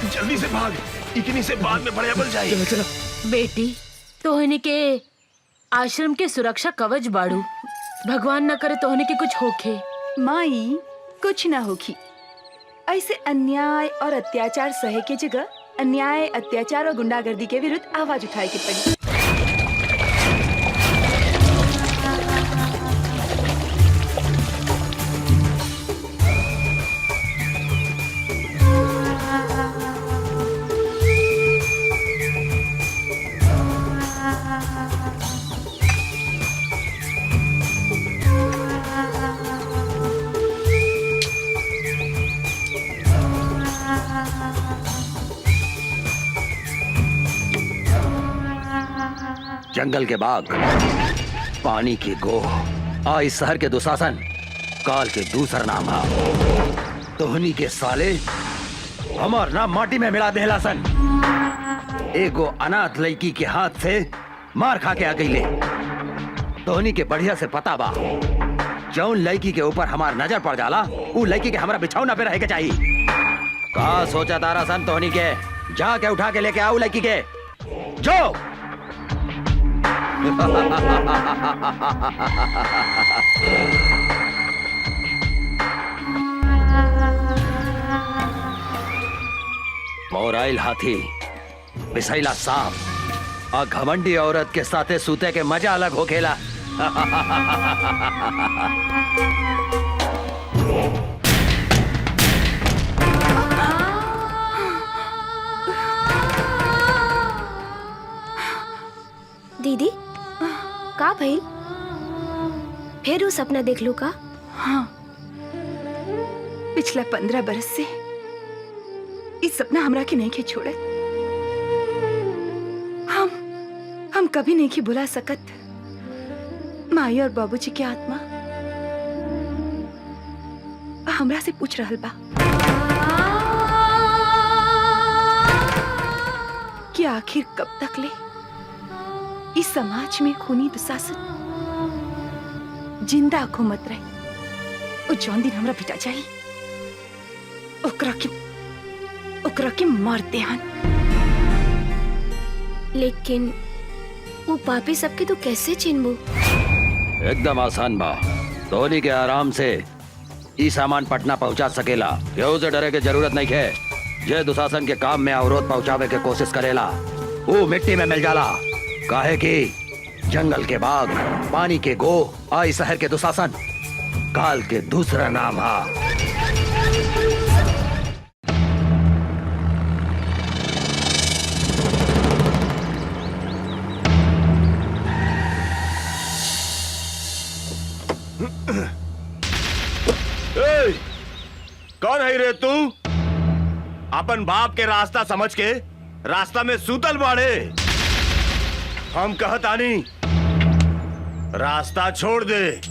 जल्दी से भाग, इतनी से बाद में बड़े बल जाए। चलो चलो। बेटी तोहनी के आश्रम के सुरक्षा कवच बाड़ू, भगवान न करे तोहनी के कुछ होखे। माई कुछ ना होगी। ऐसे अन्याय और अत्याचार सहे के जगह अन्याय, अत्याचार और गुंडागर्दी के विरुद्ध आवाज उठाए की पड़ी। जंगल के बाग, पानी की गोह, इस शहर के दुशासन, काल के दूसरा नाम है। तोहनी के साले हमार नाम माटी में मिला देला सन। एगो अनाथ लड़की के हाथ से मार खा के आ गई ले। तोहनी के बढ़िया से पता बा, जौन लड़की के ऊपर हमार नजर पड़ जाला उ लड़की के हमारा बिछौना पे रहे के चाहिए। का सोचा तारा सन तोहनी के? जाके उठा के लेके आओ लड़की के, जो मोराइल हाथी, बिसैला सांप और घमंडी औरत के साथे सूते के मजा अलग हो खेला। दीदी का भइल? फिर वो सपना देख लू का? हाँ, पिछला 15 बरस से इस सपना हमरा के नहीं के छोड़े। हम कभी नहीं के बुला सकत माई और बाबूजी की आत्मा हमरा से पूछ रहल बा कि आखिर कब तक ले इस समाज में खूनी दुशासन जिंदा घूमत रहे। ओ जौन दिन हमरा बेटा जाई ओकरा के मार देहन। लेकिन वो पापी सबके तो कैसे चिन्हबू? एकदम आसान बा। धोनी के आराम से ई सामान पटना पहुंचा सकेला। केहू से डरे के जरूरत नहीं है। जे दुशासन के काम में अवरोध पहुंचावे के कोशिश करेला वो मिट्टी में मिल जाला। काहे कि जंगल के बाग, पानी के गो, आई शहर के दुशासन, काल के दूसरा नाम है। कौन है रे तू? अपन बाप के रास्ता समझ के रास्ता में सूतल बाड़े। हम कहतानी रास्ता छोड़ दे।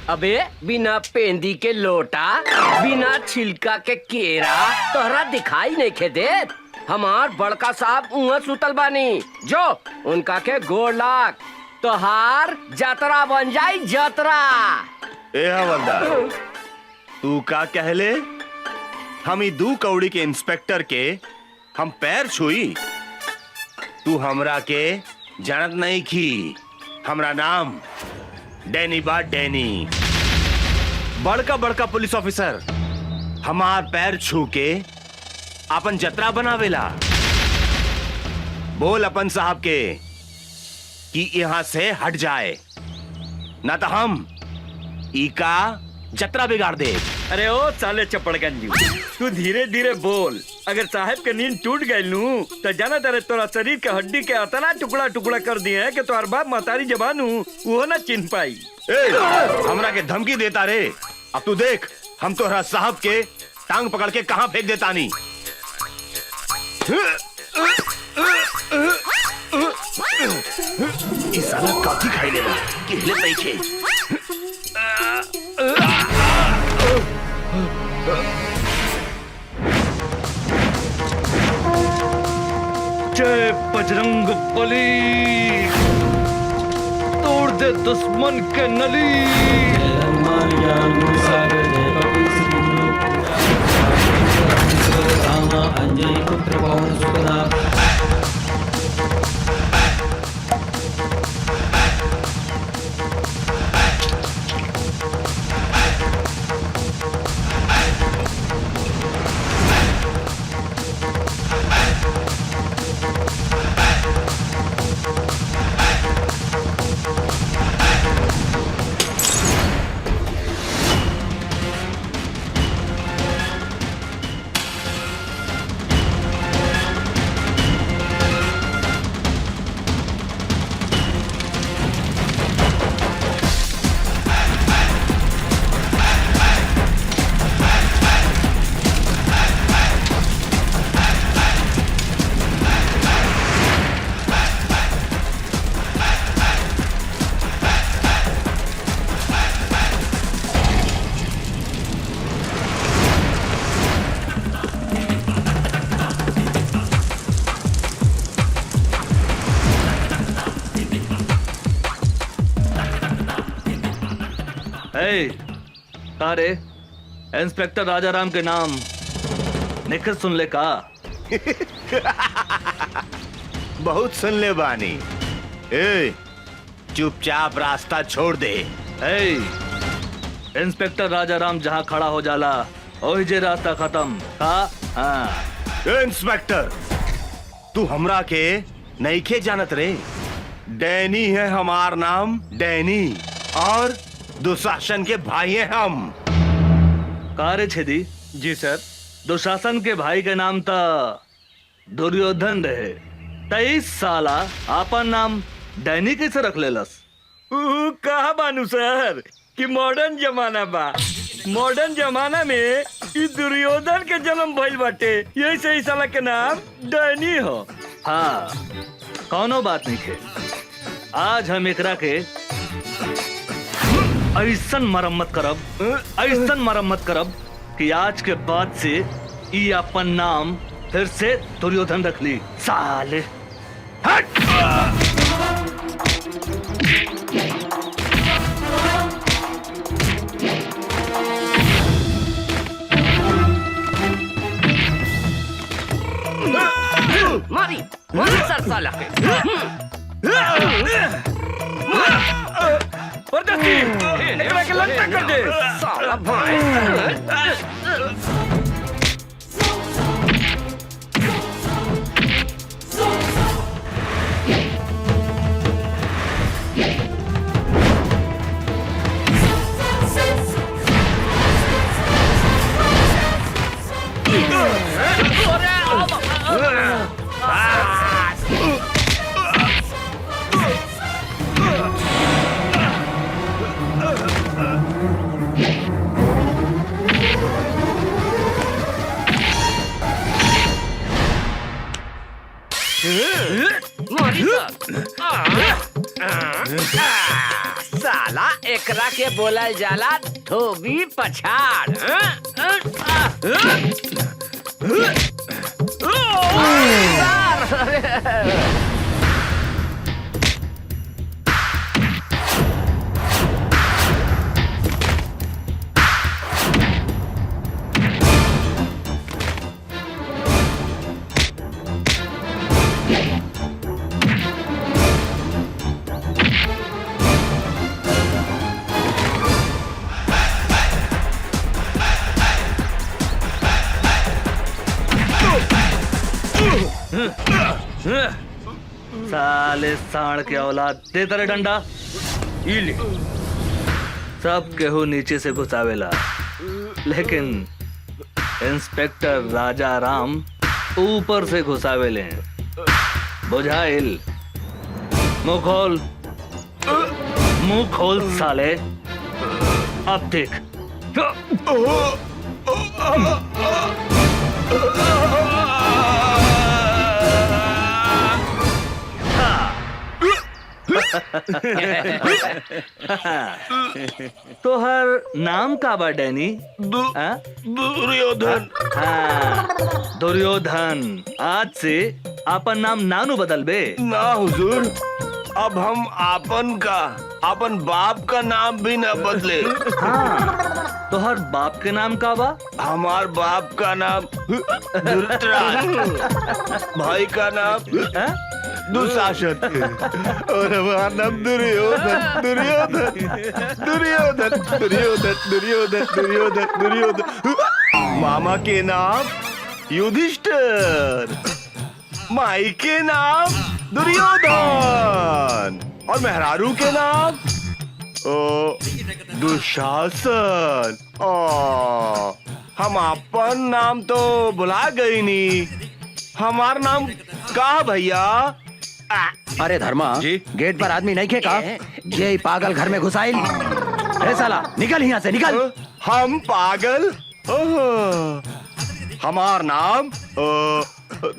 अबे बिना पेंदी के लोटा, बिना छिलका के केरा तोहरा दिखाई नहीं खे देत। हमार बड़का साहब उहाँ सुतल बानी, जो उनका के गोड़ लाग तोहार जतरा बन जाई जतरा। ए हवलदार, तू का कहले? हम ही 2 कौड़ी के इंस्पेक्टर के हम पैर छुई? तू हमरा के जानत नहीं की। हमरा नाम डैनी बा, डैनी। बड़का बड़का पुलिस ऑफिसर हमार पैर छू के अपन जतरा बनावेला। बोल अपन साहब के कि यहाँ से हट जाए, ना तो हम इका जतरा बिगाड़ दे। अरे ओ साले चपड़गंजी, तू धीरे धीरे बोल। अगर साहब के नींद टूट गई नू तो जाना तेरे तोरा शरीर के हड्डी के अतना टुकड़ा टुकड़ा कर दिए कि तोहर बाप महतारी जबान वो ना चिन्ह पाई। हमरा के धमकी देता रे। अब तू देख हम तोहरा साहब के टांग पकड़ के कहां फेंक देता नी। इस साला काफी खाई लेला कि हिले नहीं खे। जय बजरंग बली, तोड़ दे दुश्मन के नली। पुत्र पवन सुत रे इंस्पेक्टर राजाराम के नाम निखिल सुन ले का? बहुत सुन ले बानी। ए, चुपचाप रास्ता छोड़ दे। ए, इंस्पेक्टर राजाराम जहाँ खड़ा हो जाला वही जे रास्ता खत्म का? हाँ। ए, इंस्पेक्टर तू हमरा के नईखे जानत रे। डैनी है हमार नाम, डैनी, और दुशासन के भाई हैं हम। कारे छेदी? जी सर। दुशासन के भाई के नाम था दुर्योधन रहे। 23 साला आपन नाम डैनी कैसे रख लेलस? कहा बानू सर कि मॉडर्न जमाना बा। मॉडर्न जमाना में ई दुर्योधन के जन्म भइल बाटे, यही से इस साला के नाम डैनी हो। हाँ, कौनो बात नहीं है। आज हम एकरा के ऐसन मरम्मत करब कि आज के बाद से ई अपन नाम फिर से दुर्योधन रख ली। साले हट! मारी सर साला के। एकरा के लंका कर दे साला भाई। साला एकरा के बोलल जाला धोबी पछाड़। साले साण के औलाद, दे तेरे डंडा। इले सब केहू नीचे से घुसावेला, लेकिन इंस्पेक्टर राजाराम ऊपर से घुसावेले। बुझाइल? मुंह खोल साले। अब देख। तोहर नाम का बा डैनी? दुर्योधन। हाँ, दुर्योधन। आज से आपन नाम नानू बदल बे। ना हुजूर, अब हम आपन बाप का नाम भी न बदले। हाँ, तो हर बाप के नाम का बा? हमार बाप का नाम धृतराष्ट्र, भाई का नाम हैं? दुशासन और हमारा नाम दुर्योधन। दुर्योधन दुर्योधन दुर्योधन दुर्योधन दुर्योधन दुर्योधन। मामा के नाम युधिष्ठिर, माई के नाम दुर्योधन और मेहरारू के नाम दुशासन। हम अपन नाम तो बुला गई नी, हमार नाम का भैया? अरे धर्मा जी? गेट पर आदमी नहीं खेका ये पागल घर में घुसाइल। ए साला निकल यहाँ से निकल। हम पागल? हमार नाम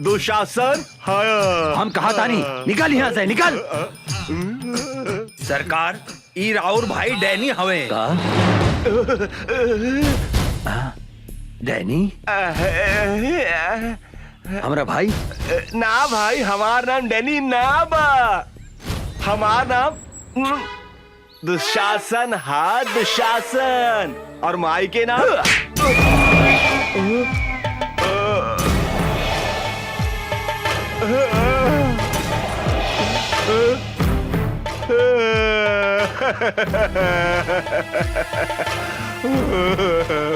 दुशासन है। हम कहा था नहीं, निकल यहाँ से निकल। सरकार ई राउर भाई डैनी हवे। का डैनी हमारा भाई? ना भाई, हमार नाम डैनी ना बा, हमार नाम दुशासन। हाँ दुशासन। और माई के नाम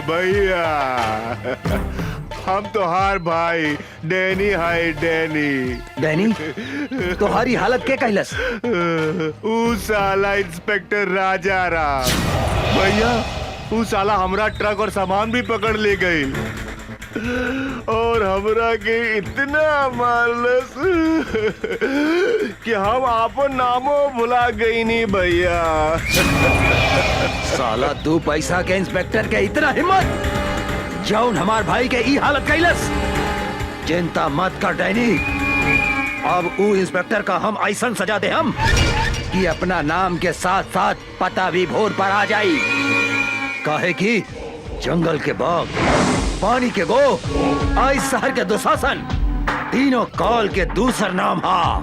भैया हम तोहार भाई डैनी है। डैनी तुम्हारी हालत के कहलस? ऊ साला इंस्पेक्टर राजा राम भैया, ऊ साला हमरा ट्रक और सामान भी पकड़ ले गई और हमरा के इतना मारलस कि हम आपन नामो भुला गई नी भैया। साला 2 पैसा के इंस्पेक्टर के इतना हिम्मत जौन हमार भाई के ई हालत कैलस। चिंता मत कर डैनी, अब ऊ इंस्पेक्टर का हम ऐसा सजा दे हम कि अपना नाम के साथ साथ पता भी भोर पर आ जाई। काहे कि जंगल के बाघ, पानी के गो, आई शहर के दुशासन, तीनों काल के दूसर नाम हा।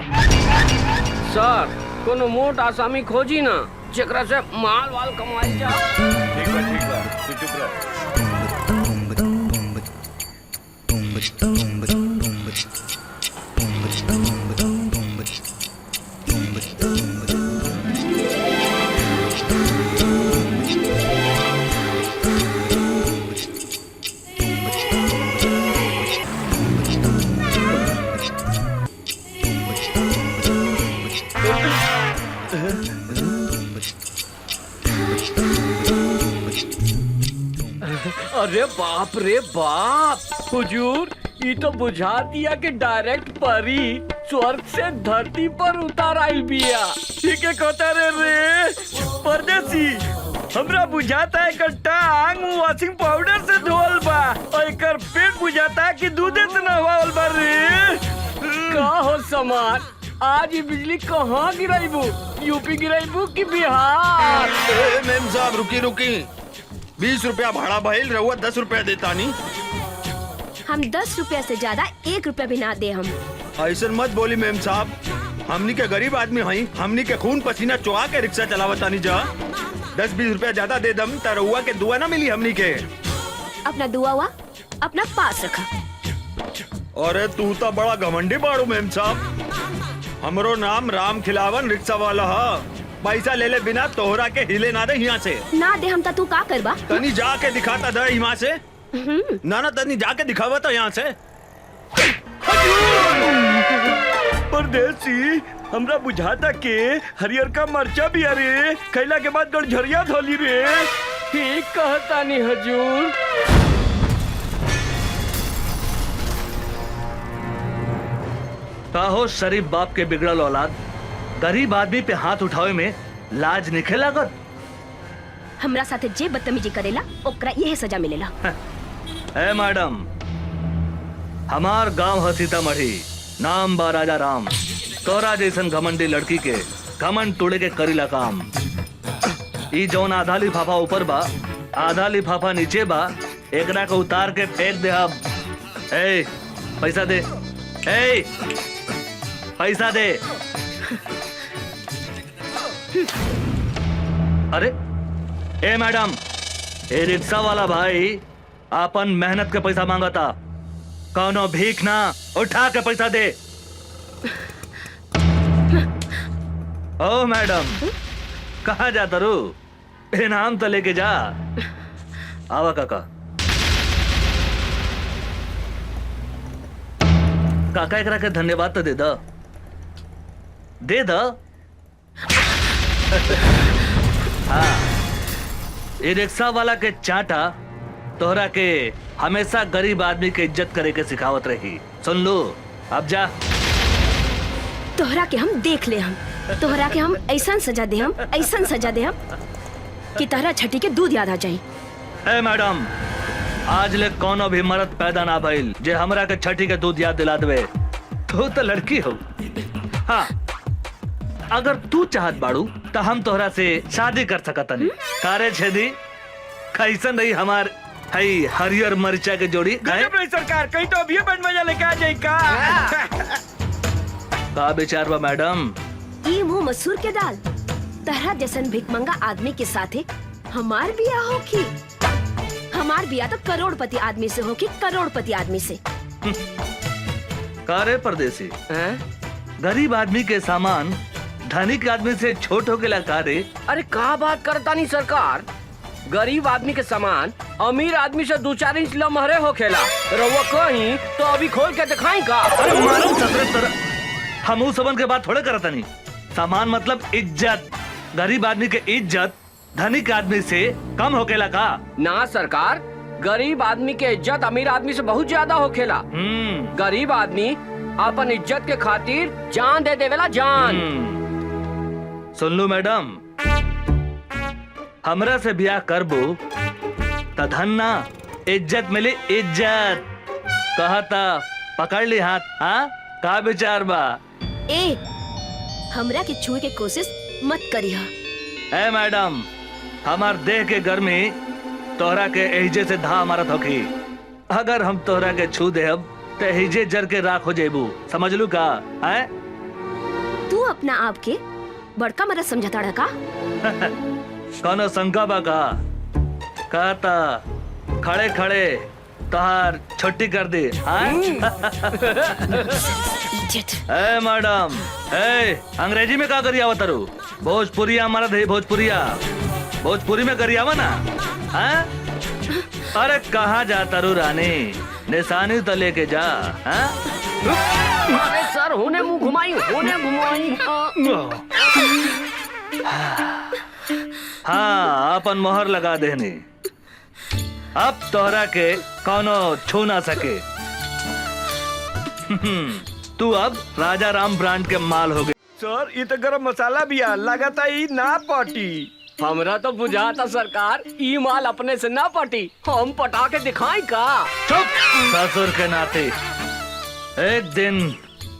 सर कोनो मोट आसामी खोजी ना जेकरा से माल वाल कमाई जा। ठीक बा तू चुप रह। अरे बाप रे बाप, हुजूर ये तो बुझा दिया कि डायरेक्ट परी स्वर्ग से धरती पर उतार आई बिया। ठीक है कहता रे परदेसी, हमरा बुझाता है कट्टा आंग वॉशिंग पाउडर से धोल बा और एकर पेट बुझाता है कि दूधे से नहवाल बा रे। का हो समार, आज ये बिजली कहाँ गिराईबू? यूपी गिराईबू कि बिहार? मेम साहब रुकी 20 रुपया भाड़ा भइल, रहुआ 10 रुपया देता नहीं। हम 10 रुपया से ज्यादा 1 रुपया भी ना दे हम। ऐसा मत बोली मेम साहब, हमनी के गरीब आदमी हई, हमनी के खून पसीना चुआ के रिक्शा चलावता नहीं जा। 10-20 रुपया ज्यादा दे दम त रहुआ के दुआ ना मिली हमनी के। अपना दुआ हुआ अपना पास रखा। अरे तू तो बड़ा घमंडी बाड़ू मेम साहब। हमरो नाम राम खिलावन रिक्शा वाला है। पैसा ले ले बिना तोहरा के हिले ना दे यहाँ से। ना दे हम तू का करबा? तनी जाके दिखाता दे यहाँ से। ना तनी जाके दिखावा तो यहाँ से। परदेसी हमरा बुझाता के हरियर का मरचा भी अरे खैला के बाद गड़झरिया धोली रे। ठीक कहता नहीं हजूर। हो शरीफ बाप के बिगड़ल औलाद, गरीब आदमी पे हाथ उठावे में लाज निखे लागत। हमरा साथे जे बदतमीजी करेला ओकरा यही सजा मिलेला। ए मैडम, हमार गांव है सीतामढ़ी, नाम बा राजा राम। तोरा जैसन घमंडी लड़की के घमंड तोड़े के करीला काम। ई जौन आधा लिफाफा ऊपर बा, आधा लिफाफा नीचे बा, एकरा को उतार के फेंक दे। अब ए पैसा दे, ए पैसा दे। अरे ए मैडम, ए रिक्शा वाला भाई अपन मेहनत के पैसा मांगा था, कौनो भीख ना, उठा के पैसा दे। ओ मैडम, कहाँ जाता रू? इनाम तो लेके जा। आवा काका। काका एकरा के धन्यवाद तो दे दो, दे दो। हाँ, ये रिक्शा वाला के चाटा तोहरा के हमेशा गरीब आदमी के इज्जत करे के सिखावत रही। सुन लो, अब जा। तोहरा के हम देख ले, हम तोहरा के हम ऐसा सजा दे, हम ऐसा सजा दे हम कि तोहरा छठी के दूध याद आ जाई। ए मैडम, आज ले कोनो भी मर्द पैदा ना भइल जे हमरा के छठी के दूध याद दिला देवे। तू तो लड़की हो। हाँ, अगर तू चाहत बाड़ू तो हम तोहरा से शादी कर सकतनी। कारे छेदी, कैसन रही हमार हई हरियर मरचा के जोड़ी? गजब रही सरकार, कहीं तो अभी बन मजा लेके आ जाए का। का विचार बा मैडम? ई मुंह मसूर के दाल, तहरा जैसन भिखमंगा आदमी के साथे हमार बिया होखी। हमार बिया तो करोड़पति आदमी से होखी, करोड़पति आदमी से। कारे परदेसी, हैं? गरीब आदमी के सामान धनिक आदमी से छोट हो गया कारे? अरे का बात करता नहीं सरकार, गरीब आदमी के सामान अमीर आदमी से 2-4 इंच लमहरे हो खेला। रउआ कहीं तो अभी खोल के दिखाई का। अरे मालूम सतरे तरह हम उस सबन के बात थोड़े करता नहीं। सामान मतलब इज्जत। गरीब आदमी के इज्जत धनिक आदमी से कम होकेला का? ना सरकार, गरीब आदमी के इज्जत अमीर आदमी से बहुत ज्यादा होखेला। गरीब आदमी अपन इज्जत के खातिर जान दे देवेला, जान। सुन लो मैडम, हमरा से ब्याह करबो त धन ना, इज्जत मिली इज्जत। कहता पकड़ ली हाथ। हाँ, का विचार बा? ए, हमरा के छुए के कोशिश मत करिहा। ए मैडम, हमार देह के गर्मी तोहरा के एहिजे से धा मारत होखी। अगर हम तोहरा के छू देब तो एहिजे जर के राख हो जेबू। समझ लू का? है? तू अपना आप के बड़का मरद समझता रहा का? कौनो शंका बा का? कहता खड़े खड़े तोहार छुट्टी कर दी। ए मैडम, ए अंग्रेजी में का करी आवत रू? भोजपुरिया हमारा दे, भोजपुरिया भोजपुरी में करी आवा ना। हाँ? अरे कहाँ जाता रू रानी? निशानी तो लेके जा। हाँ? अरे सर, होने मुंह घुमाई, होने घुमाई। हाँ, अपन मोहर लगा देनी। अब तोहरा के कौनो छू ना सके। तू अब राजा राम ब्रांड के माल हो गए। सर, ये तो गरम मसाला भी है, लगाता ही ना पाटी। हमरा तो बुझाता सरकार, ई माल अपने से ना पटी, हम पटा के दिखाई का। चुप, ससुर के नाते एक दिन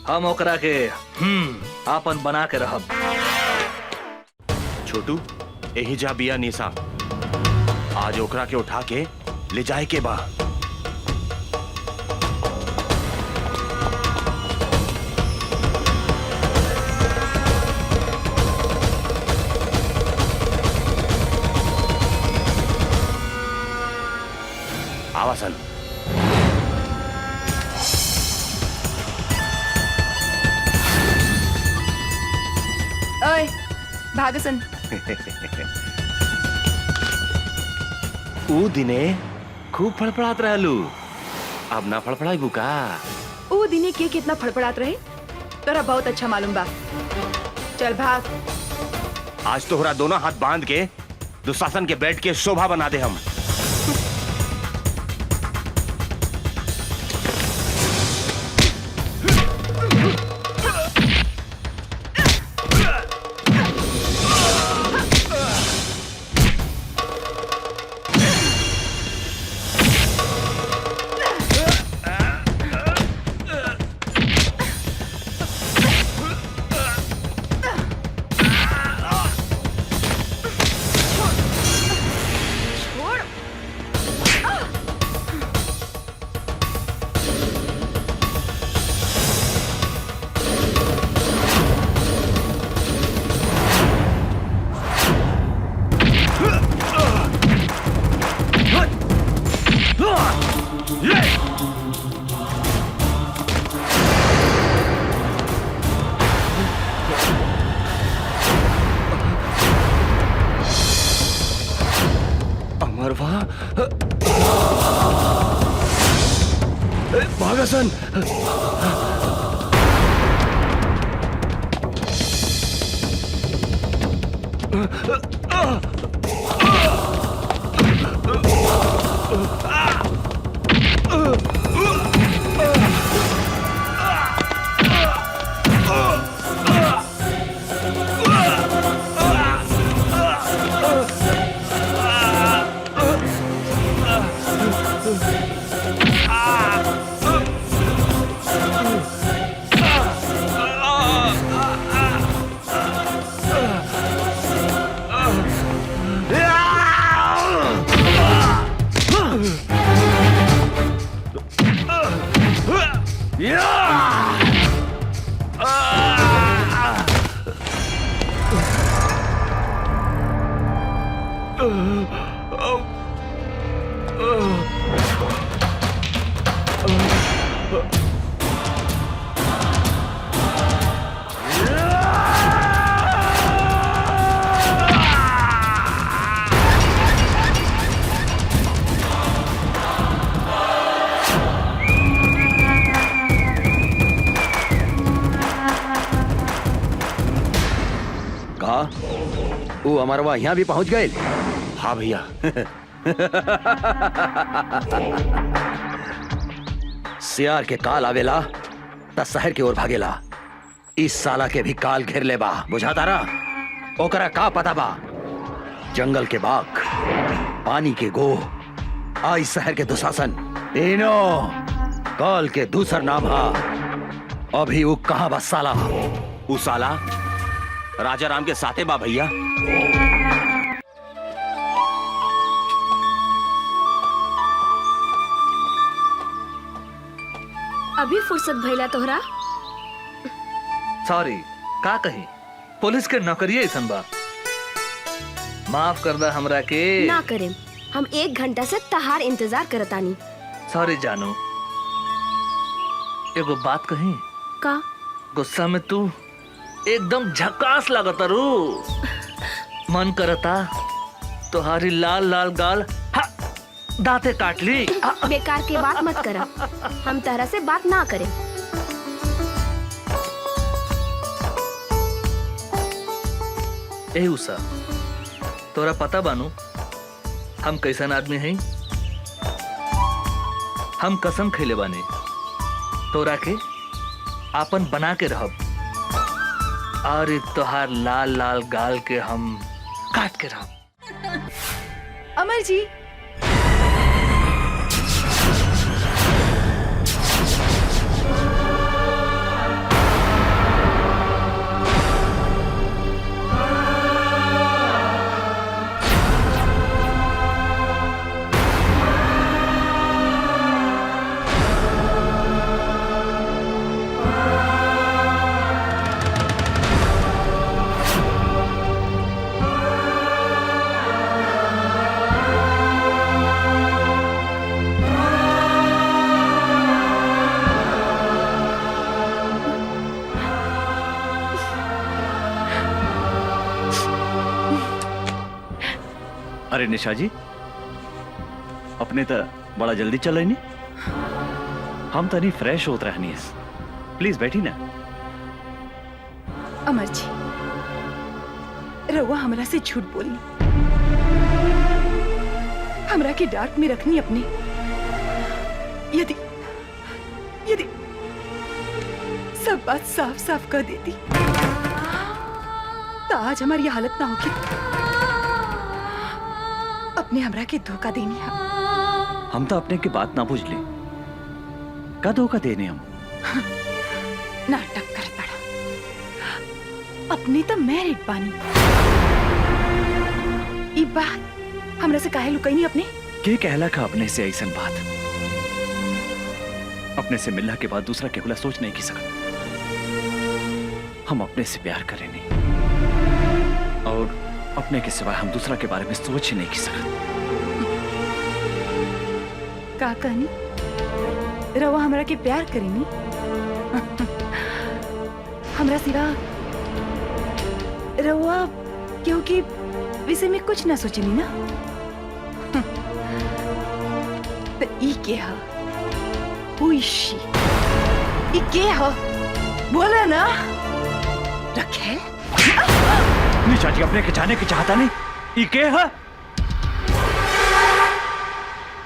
हम ओकरा के आपन बना के रहब। छोटू, यही जा बिया निशा, आज ओकरा के उठा के ले जाए के बा। आवासन। ओए, भागसन। ऊ दिने खूब फड़फड़ात रहलू, अब ना फड़फड़ाई बुका। ऊ दिने के कितना फड़फड़ात रहे तोरा बहुत अच्छा मालूम बा। चल भाग। आज तोहरा दोनों हाथ बांध के दुशासन के बेड के शोभा बना दे हम। दुशासन। वो अमरवा यहाँ भी पहुंच गए। हाँ भैया। सियार के काल आवेला त शहर की ओर भागेला। इस साला के भी काल घेर ले बा, बुझाता रहा। ओकरा का पता बा? जंगल के बाघ, पानी के गोह, आई शहर के दुशासन, तीनों काल के दूसर नाम हा। अभी वो कहाँ बा साला? उ साला राजा राम के साथे बा भैया। अभी फुर्सत भइला तोहरा? सॉरी, का कही, पुलिस के नौकरी ऐसन बा। माफ कर दा हमरा के। ना करें, हम 1 घंटा से तहार इंतजार करतानी। सॉरी जानू, एगो बात कही। का? गुस्सा में तू एकदम झकास लागत रू। मन करता तुम्हारी लाल लाल गाल दांते काट ली। बेकार के बात मत करा, हम तरह से बात ना करें। ए उषा, तोरा पता बानू हम कैसन आदमी हैं? हम कसम खैले बानी तोरा के आपन बना के रहब। और तोहार लाल लाल गाल के हम काट के रहब। अमर जी, अरे निशा जी, अपने तो बड़ा जल्दी चल रही। हम तो नहीं फ्रेश होत रहनी है। प्लीज बैठी ना। अमर जी, रउआ हमरा से झूठ बोली, हमरा के डार्क में रखनी अपने। यदि यदि सब बात साफ साफ कर देती तो आज हमारी हालत ना होगी। अपने हमरा के धोखा देनी है। हम तो अपने की बात ना बुझ ली। का धोखा देने हम? नाटक कर पड़ा। अपने तो मैरिड बानी। ई बात हमरा से काहे लुकाई नहीं अपने? के कहला का अपने से ऐसन बात? अपने से मिलने के बाद दूसरा केवला सोच नहीं की सकत। हम अपने से प्यार करें नहीं, और अपने के सिवाय हम दूसरा के बारे में सोच ही नहीं की सकत। का कहनी? रवा हमरा के प्यार करेनी? हमरा सिवा रवा क्योंकि विषय में कुछ ना सोचनी ना। तो ई के हा हुई शी ये के हो बोला ना रखेल निशा जी अपने के जाने की चाहता नहीं इके है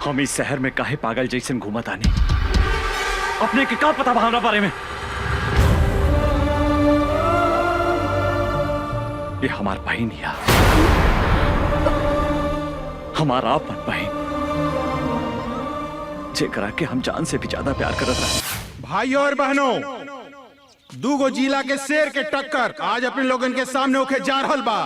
हम इस शहर में काहे पागल जैसन घूमत आने अपने के का पता भावना बारे में ये हमार बहन या हमारा अपन बहन जेकरा के हम जान से भी ज्यादा प्यार करत रहे। भाइयों और बहनों दूगो जिला के शेर के टक्कर आज अपने लोगन के सामने होके जा रहल बा।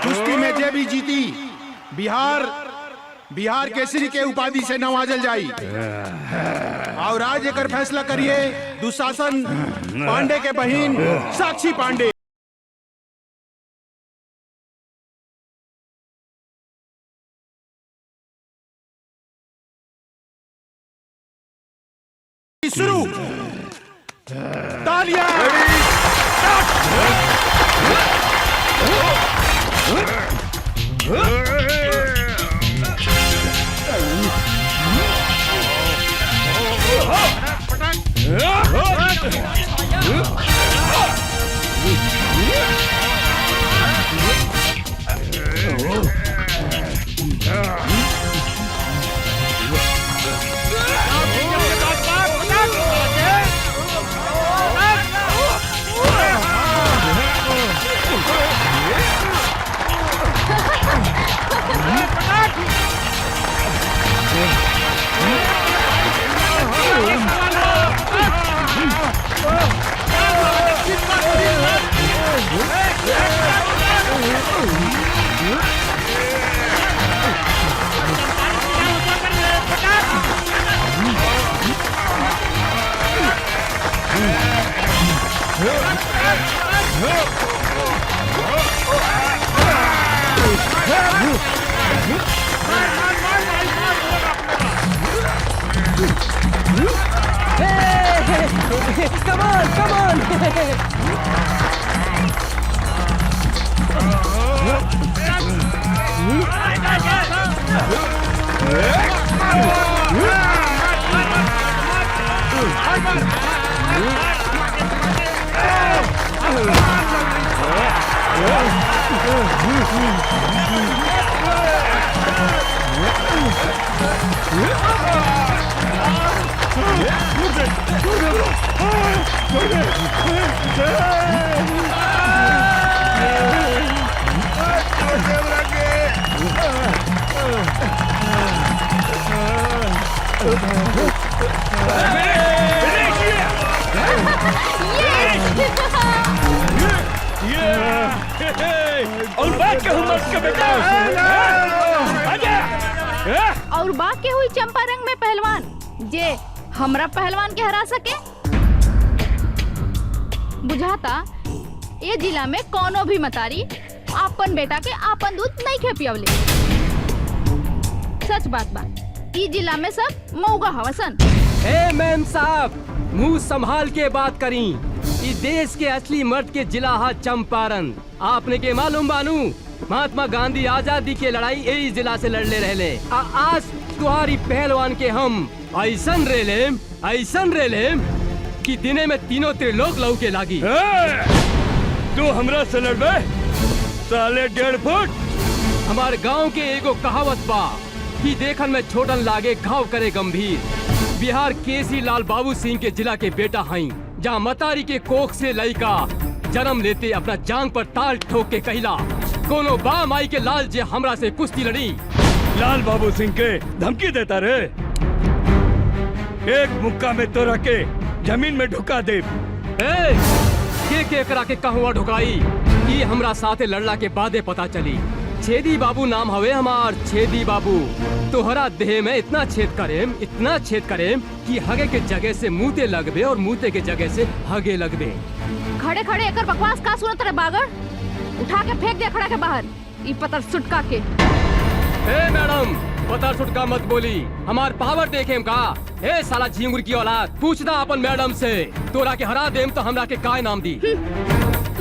कुश्ती में जे भी जीती बिहार केसरी के उपाधि से नवाजल जाई और आज एकर फैसला करिए दुशासन पांडे के बहिन साक्षी पांडे। शुरू तालियां और बात के हुई चंपारंग में पहलवान जे हमरा पहलवान के हरा सके बुझाता ये जिला में कोनो भी मतारी आपन बेटा के आपन दूध नहीं खे पियवले। सच बात बा ई जिला में सब मऊगा हवसन। ए मैम साहब मुंह संभाल के बात करी। इस देश के असली मर्द के जिला हा चंपारण। आपने के मालूम बानू महात्मा गांधी आजादी के लड़ाई यही जिला से लड़ले रहले। आज तुम्हारी पहलवान के हम ऐसन रेलेम कि दिने में तीनों त्रिलोक लौ के लागी। तू हमरा से लड़बे साले 1.5 फुट। हमारे गांव के एगो कहावत बा कि देखन में छोटन लागे घाव करे गंभीर। बिहार केसरी लाल बाबू सिंह के जिला के बेटा हई जहाँ मतारी के कोख से लड़का जन्म लेते अपना जांग पर ताल ठोक के कहला कोनो बा माई के लाल जे हमरा से कुश्ती लड़ी। लाल बाबू सिंह के धमकी देता रे। एक मुक्का में तोरा के जमीन में ढुका दे। के करा के कहवा ढुकाई ये हमरा साथे लड़ला के बादे पता चली। छेदी बाबू नाम हवे हमार छेदी बाबू। तोहरा देह में इतना छेद करेम कि हगे के जगह से मुँहते लगबे और मुँहते के जगह से हगे लगबे। खड़े खड़े एकर बकवास का सुनत रे बागड़। उठा के फेंक दे खड़ा के बाहर ई पतर सुटका के। ए मैडम पतर सुटका मत बोली हमार पावर देखेम का। ए साला झिंगुर की औलाद पूछदा अपन मैडम से तोरा के हरा देम तो हमरा के काय नाम दी।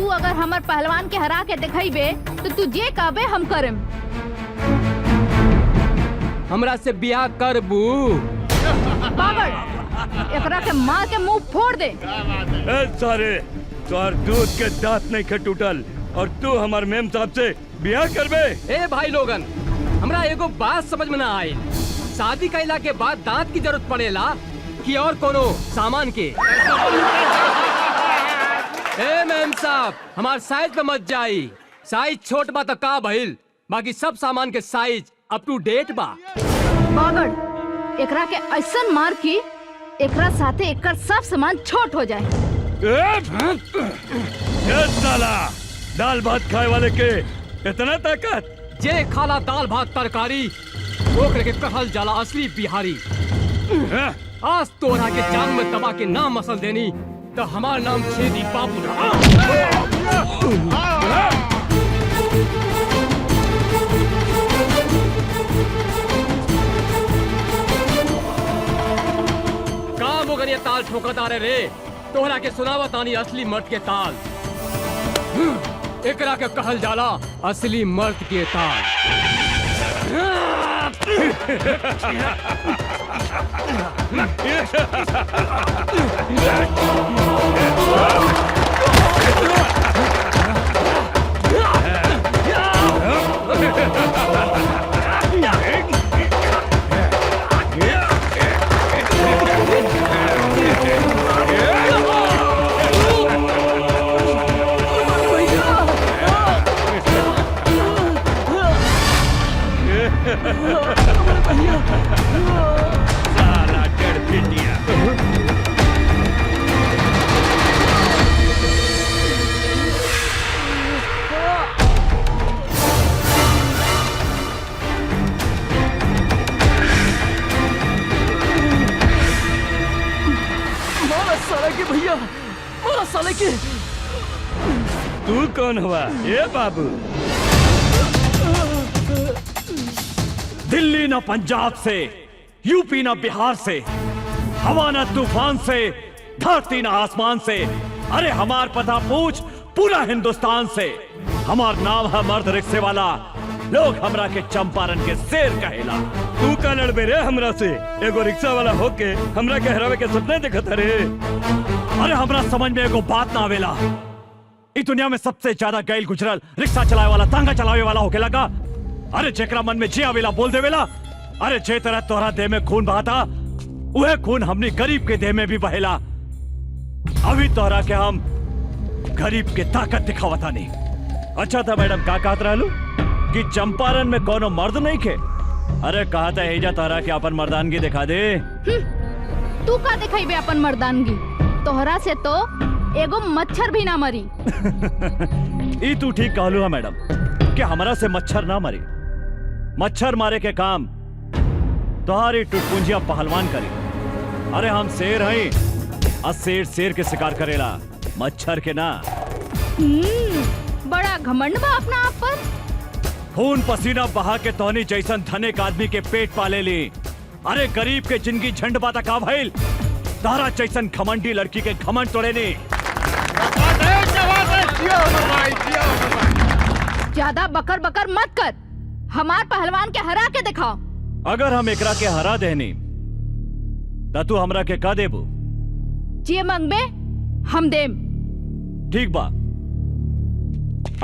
तू अगर हमार पहलवान के हरा के दिखाईबे तो तू जे कहबे हम करम। हमरा से ब्याह करबू? पागल, एकरा के मार के मुंह फोड़ दे। सारे तोहर दूध के दांत नहीं खे टूटल और तू हमार मेम साहब से ब्याह करबे? ए भाई लोगन, हमरा एगो बात समझ में ना आई। शादी कैला के बाद दांत की जरूरत पड़ेला कि और कोनो सामान के? ए मैम साहब, हमार साइज पे मत जाई। साइज छोट बा तो का भइल, बाकी सब सामान के साइज अप टू डेट बा। पागल, एकरा के ऐसन मार की एकरा साथे एकर सब सामान छोट हो जाए। साला दाल भात खाए वाले के इतना ताकत? जे खाला दाल भात तरकारी ओकरे के कहल जाला असली बिहारी। आज तोरा के जान में दबा के नाम मसल देनी तो हमार नाम छेदी बाबू रहा। काम हो गया ताल ठोकता रे, तोहरा के सुनावा तानी असली मर्द के ताल। एकरा के कहल जाला असली मर्द के ताल। साला डेढ़ पिटिया। मारा साले के भैया, मारा साले के। तू कौन हुआ? ये बाबू दिल्ली ना पंजाब से, यूपी ना बिहार से, हवा ना तूफान से, धरती ना आसमान से, अरे हमार पता पूछ पूरा हिंदुस्तान से। हमार नाम है मर्द रिक्शे वाला, लोग हमरा के चंपारण के शेर कहेला। तू का लड़बे रे हमरा से? एगो रिक्शा वाला होके हमरा के हरावे के सपने देखत रे? अरे हमरा समझ में एगो बात ना आवेला, इस दुनिया में सबसे ज्यादा गैल गुजरल रिक्शा चलावे वाला, तांगा चलावे वाला होके लगा। अरे जेकरा मन में जे आवेला बोल देवेला। अरे जे तरह तोहरा देह में खून बहाता, वह खून हमनी गरीब के देह में भी बहेला। अभी तोहरा के हम गरीब के ताकत दिखावता नहीं। अच्छा था मैडम, का कहत रहलू कि चंपारण में कोनो मर्द नहीं खे? अरे कहता है तोहरा के अपन मर्दानगी दिखा दे। तू का दिखाईबे अपन मर्दानगी? तोहरा से तो एगो मच्छर भी ना मरी। ई तू ठीक कहलू है मैडम कि हमरा से मच्छर ना मरी। मच्छर मारे के काम तोहारी टुटपुंजिया पहलवान करी। अरे हम शेर हैं और शेर शेर के शिकार करेला, मच्छर के ना। बड़ा घमंड बा अपना आप पर। खून पसीना बहा के तोहनी जैसन धनिक आदमी के पेट पाले ली। अरे गरीब के जिंदगी झंड बाता का भइल, तारा जैसन घमंडी लड़की के घमंड तोड़े नी। ज्यादा बकर बकर मत कर, हमार पहलवान के हरा के दिखाओ। अगर हम एकरा के हरा देनी ता तू हमरा के का देबू? जे मंगबे हम देम। ठीक बा,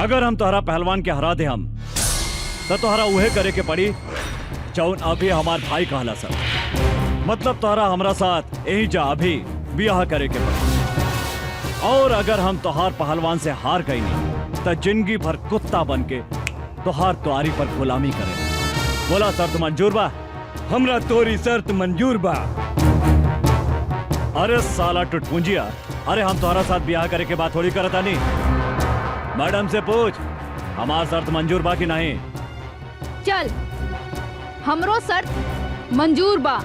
अगर हम तोहरा पहलवान के हरा दे हम तो तोहरा उहे करे के पड़ी जौन अभी हमार भाई कहला सब। मतलब तोहरा हमरा साथ यही जा अभी ब्याह करे के पड़ी। और अगर हम तोहार पहलवान से हार गई नहीं तो जिंदगी भर कुत्ता बन के तोहार तुआरी पर गुलामी करे। बोला शर्त मंजूर बा? हमरा तोरी शर्त मंजूर बा। अरे साला टुटपुंजिया, अरे हम तोहरा साथ ब्याह करे के बात थोड़ी करता नहीं। मैडम से पूछ हमार शर्त मंजूर बा कि नहीं। चल, हमरो शर्त मंजूर बा।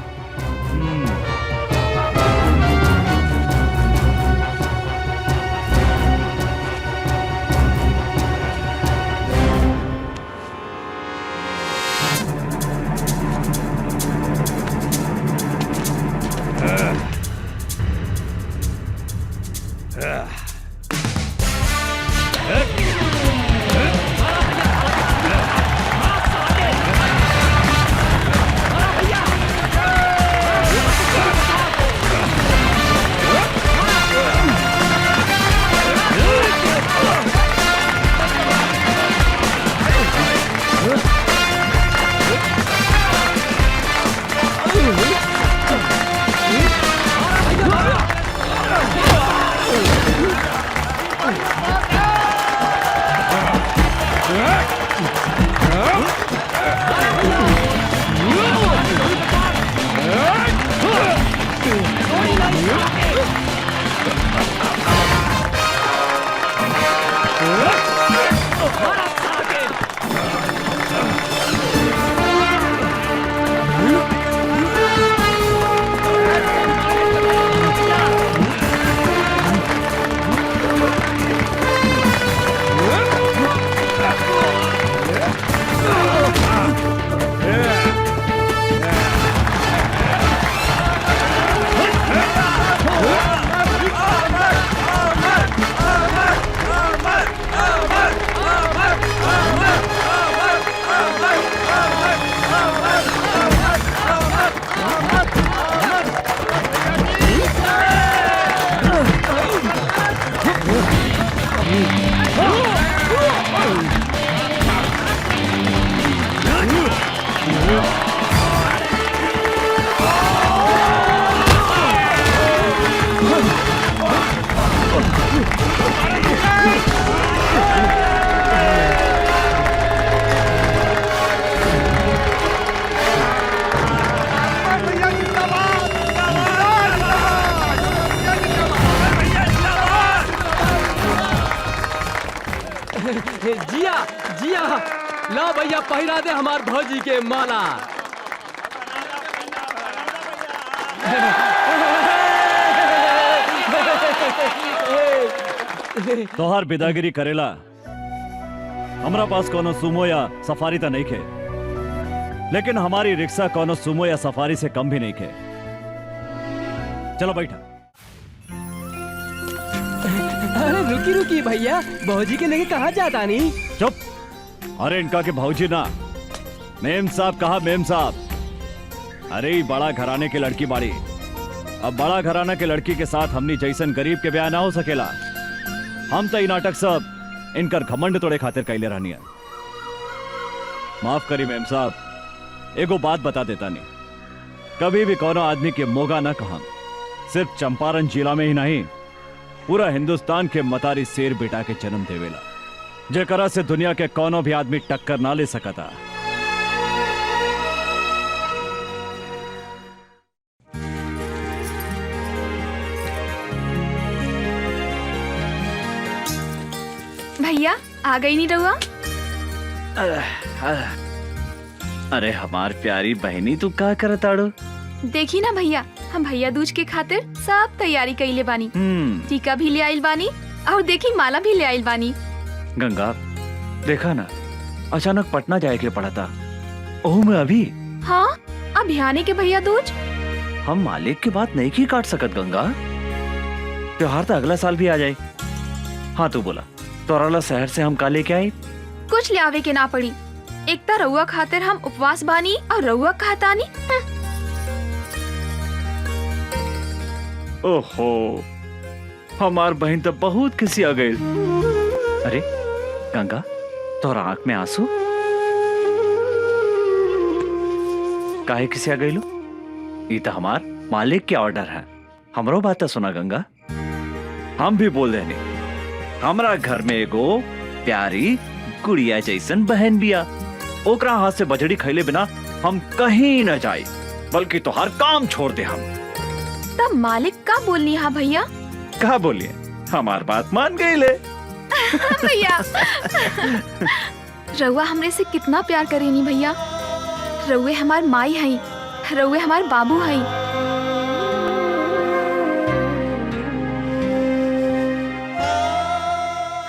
ला भैया पहिरा दे हमार भौजी के माला। तोहार बिदागिरी करेला हमरा पास कोनो सुमो या सफारी तो नहीं खे, लेकिन हमारी रिक्शा कोनो सुमो या सफारी से कम भी नहीं खे। चलो बैठा। अरे रुकी रुकी भैया, भौजी के लेके कहाँ जाता नहीं? चुप। अरे इनका के भौजी ना, मेम साहब कहा मेम साहब। अरे ये बड़ा घराने के लड़की बाड़ी, अब बड़ा घराना के लड़की के साथ हमनी जैसन गरीब के ब्याह ना हो सकेला। हम तो नाटक सब इनकर घमंड तोड़े खातिर कैले रहनी है। माफ करी मेम साहब, एगो बात बता देता नहीं, कभी भी कोनो आदमी के मोगा ना कहा। सिर्फ चंपारण जिला में ही नहीं, पूरा हिंदुस्तान के मतारी शेर बेटा के जन्म देवेला, जेकरा से दुनिया के कोनो भी आदमी टक्कर ना ले सकता। भैया आ गई नहीं रहुआ? अरे हमार प्यारी बहनी तू का करताड़ो? देखी ना भैया, हम भैया दूज के खातिर सब तैयारी कइले बानी। टीका भी ले आइल बानी और देखी माला भी ले आइल बानी। गंगा देखा ना, अचानक पटना जाए के पड़ा था। ओह मैं अभी हाँ अभियाने के भैया दूज। हम मालिक की बात नहीं की काट सकत गंगा, त्योहार तो अगला साल भी आ जाए। हाँ तू बोला तोराला शहर से हम का लेके आए? कुछ ले आवे के ना पड़ी, एक तो रउआ खातिर हम उपवास बानी और रउआ कहतानी। ओहो हमार बहन तो बहुत किसी आ गई। अरे गंगा तोरा आंख में आंसू काहे किसी आ गई लो? ये तो हमार मालिक के ऑर्डर है, हमरो बात सुना गंगा। हम भी बोल देने, हमारा घर में एगो प्यारी गुड़िया जैसन बहन बिया, ओकरा हाथ से बजड़ी खैले बिना हम कहीं न जाए, बल्कि तो हर काम छोड़ दे हम। तब मालिक का बोलनी है भैया? कहा बोलिए, हमार बात मान गई ले। भैया रउआ हमरे से कितना प्यार करेनी भैया। रउए हमार माई हई, रउए हमार बाबू हई।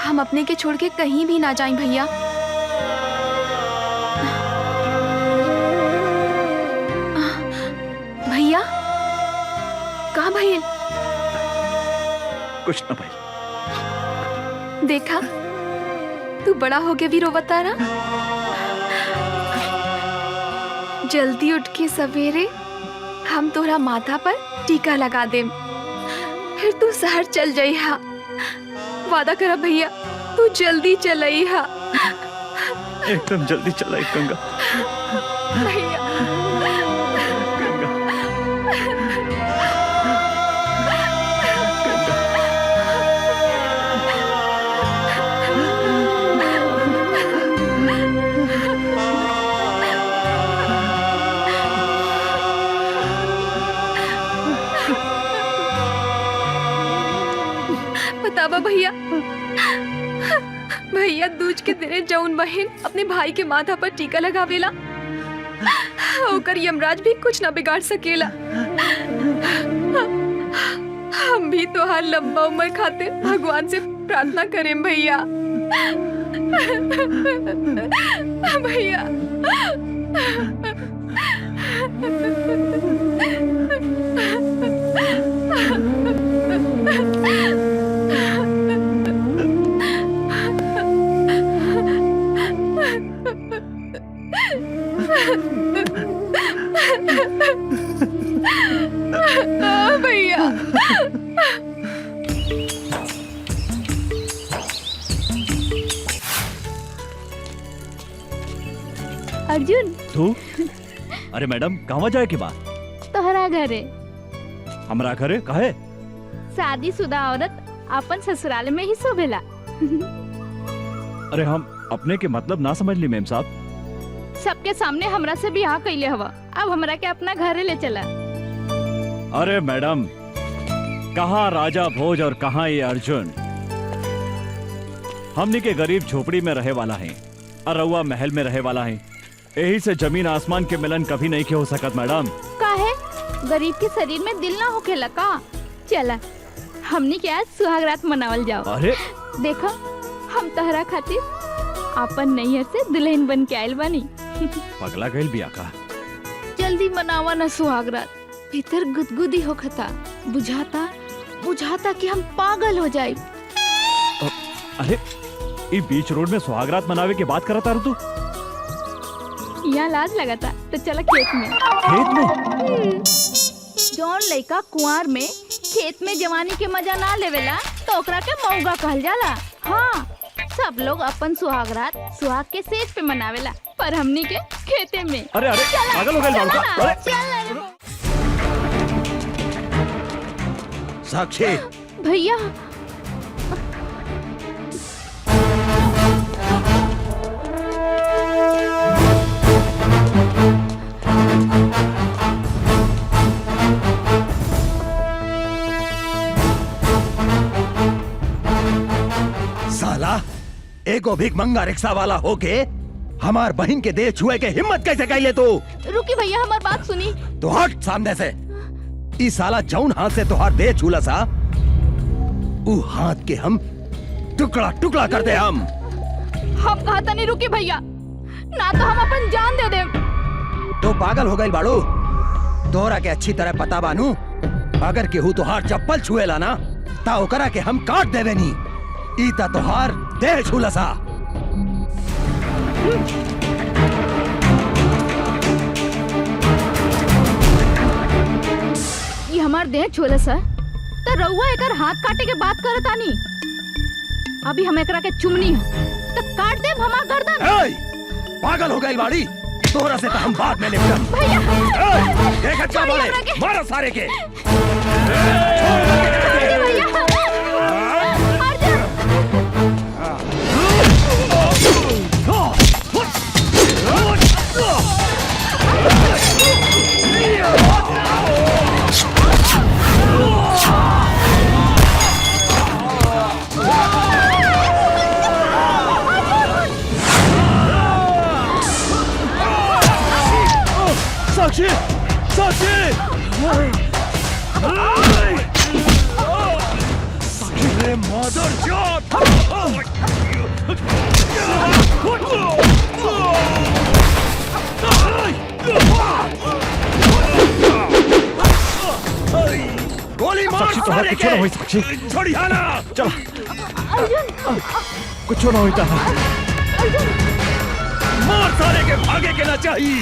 हम अपने के छोड़ के कहीं भी ना जाएं भैया। भैया कहाँ भैया? कुछ न भाई। देखा तू बड़ा हो के भी रोवता ना। जल्दी उठ के सवेरे हम तोरा माथा पर टीका लगा देम, फिर तू शहर चल जाई हा। वादा करा भैया, तू जल्दी चलाई हा। एकदम जल्दी चलाई गंगा। भैया बतावा भैया, भैया दूज के दिने जौन बहन अपने भाई के माथा पर टीका लगावेला, ओकर यमराज भी कुछ ना बिगाड़ सकेला। हम भी तोहार लंबा उम्र खातिर भगवान से प्रार्थना करें भैया। भैया भैया अर्जुन तू? अरे मैडम कहवा जाए की बात? तोहरा घरे हमरा घरे काहे? शादीशुदा औरत अपन ससुराल में ही शोभेला। अरे हम अपने के मतलब ना समझ ली मेम साहब। सबके सामने हमरा से बियाह कैले हवा, अब हमरा के अपना घरे ले चला। अरे मैडम, कहाँ राजा भोज और कहाँ ये अर्जुन? हमनी के गरीब झोपड़ी में रहे वाला है, अरउआ महल में रहे वाला है, यही से जमीन आसमान के मिलन कभी नहीं के हो सकत मैडम। काहे गरीब के शरीर में दिल ना होखेला का? चला हमनी के आज सुहागरात मनावल जाओ। अरे देखो हम तहरा खातिर अपन नैहर से दुल्हन बन के आयल बानी। पगला गइल बिया का? जल्दी मनावा ना सुहागरात, भीतर गुदगुदी होखता, बुझाता कि हम पागल हो जाए। अरे ये बीच रोड में सुहागरात मनावे की बात करता तू? यहाँ लाज लगाता तो चला खेत में। खेत में? जौन लड़का कुंवार में खेत में जवानी के मजा ना लेवेला तो ओकरा के मौगा कहल जाला। हाँ, सब लोग अपन सुहागरात सुहाग के सेज पे मनावेला, पर हमनी के खेते में। अरे अरे पागल हो गए बाबू का? अरे साक्षी भैया साला एगो भीख मंगा रिक्शा वाला होके हमार बहन के देह छुए के हिम्मत कैसे कैले तू? रुकी भैया, हमार बात सुनी। तो हट सामने से। ई साला जौन हाथ से तुहार देह छूला सा, ऊ हाथ के हम टुकड़ा टुकड़ा कर दे। हम कहता नहीं रुकी भैया, ना तो हम अपन जान दे दे। तो पागल हो गई बाड़ू? तोरा के अच्छी तरह पता बानू, अगर केहू तुहार चप्पल छुएला ना ता ओकरा के हम काट देवे नी। ई ता तुहार देह छूला सा। ये हमार देह छोले सर, तो रउआ एकर हाथ काटे के बात करत आनी। अभी हम एकरा के चुमनी तो काट देब हमार गर्दन। पागल हो गई बाड़ी? तोरा से तो हम बाद में निपटब। भैया देख क्या बोले, मारो सारे के। साक्षी, साक्षी, अरे मदर चोद! गोली मार साक्षी, सारे कुछ ना हुई के। साक्षी। छोड़िया ना। चल, कुछ ना होता है। मार सारे के, भागे के ना चाहिए।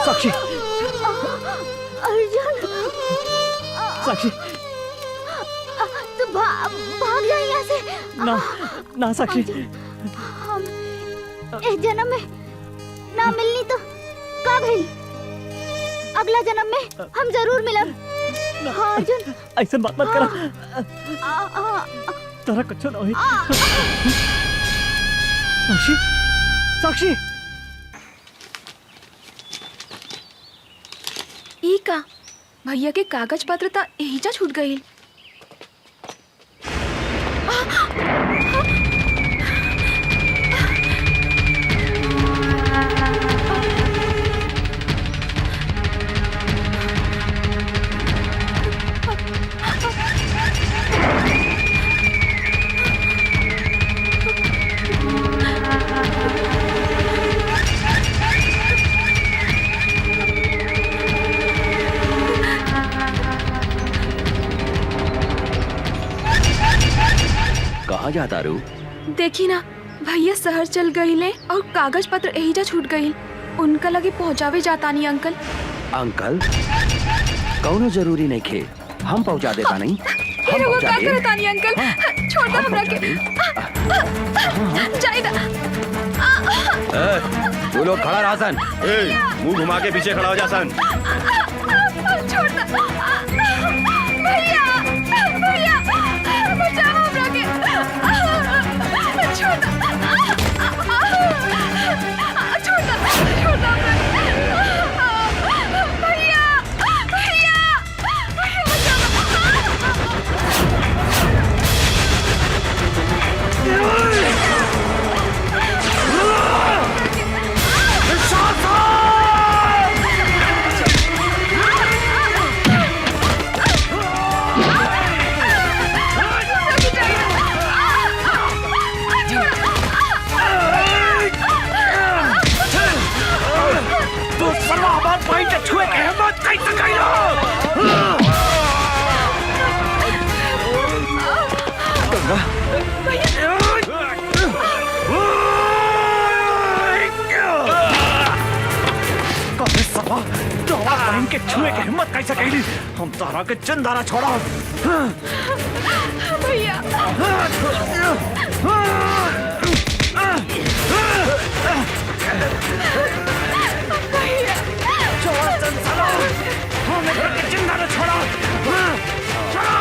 साक्षी, अर्जुन, साक्षी, तू भाग जा यहाँ से। ना ना साक्षी, हम इस जन्म में ना मिलनी तो का भइल, अगला जन्म में हम जरूर मिलब। हाँ अर्जुन, ऐसे बात मत करा। तेरा कुछ ना हुई। साक्षी, साक्षी, ई का भैया के कागज पत्र ता एहिजा छूट गई। कहाँ जाता रू? देखी ना भैया शहर चल गईले और कागज पत्र एहिजा छूट गई। उनका लगे पहुँचावे जाता नहीं अंकल। अंकल कौनो जरूरी नहीं खे, हम पहुँचा देता नहीं। हम वो पहुँचा का दे। करता नहीं अंकल। छोड़ दो हमरा के। जाइदा। तू लोग खड़ा रहा सन। मुंह घुमा के पीछे खड़ा हो जा सन। छोड़ दो। भैया भैया बचाओ हमरा के। छोड़ दो। छोड़ दो छोड़ दो हमरा के। भैया भैया भैया बचाओ। के छुए के हिम्मत कैसे कैली? हम तारा के चिंदारा छोड़ा। भैया छोड़ा चंचला, हमें घर के चिंदारा छोड़ा। छोड़ा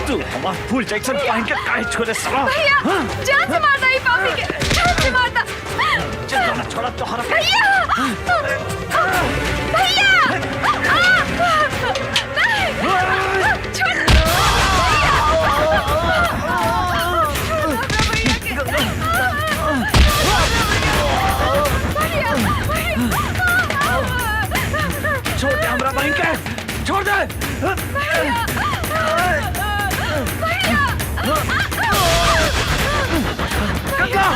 तू हमारा फुल जैक्सन पहन के काहे छोड़े साला? भैया जान से मारता ही पापी के। जान से मारता। चिंदारा छोड़ा तो हरा। भैया भैया छोड़ दे हमरा बहन के, छोड़ दे। गंगा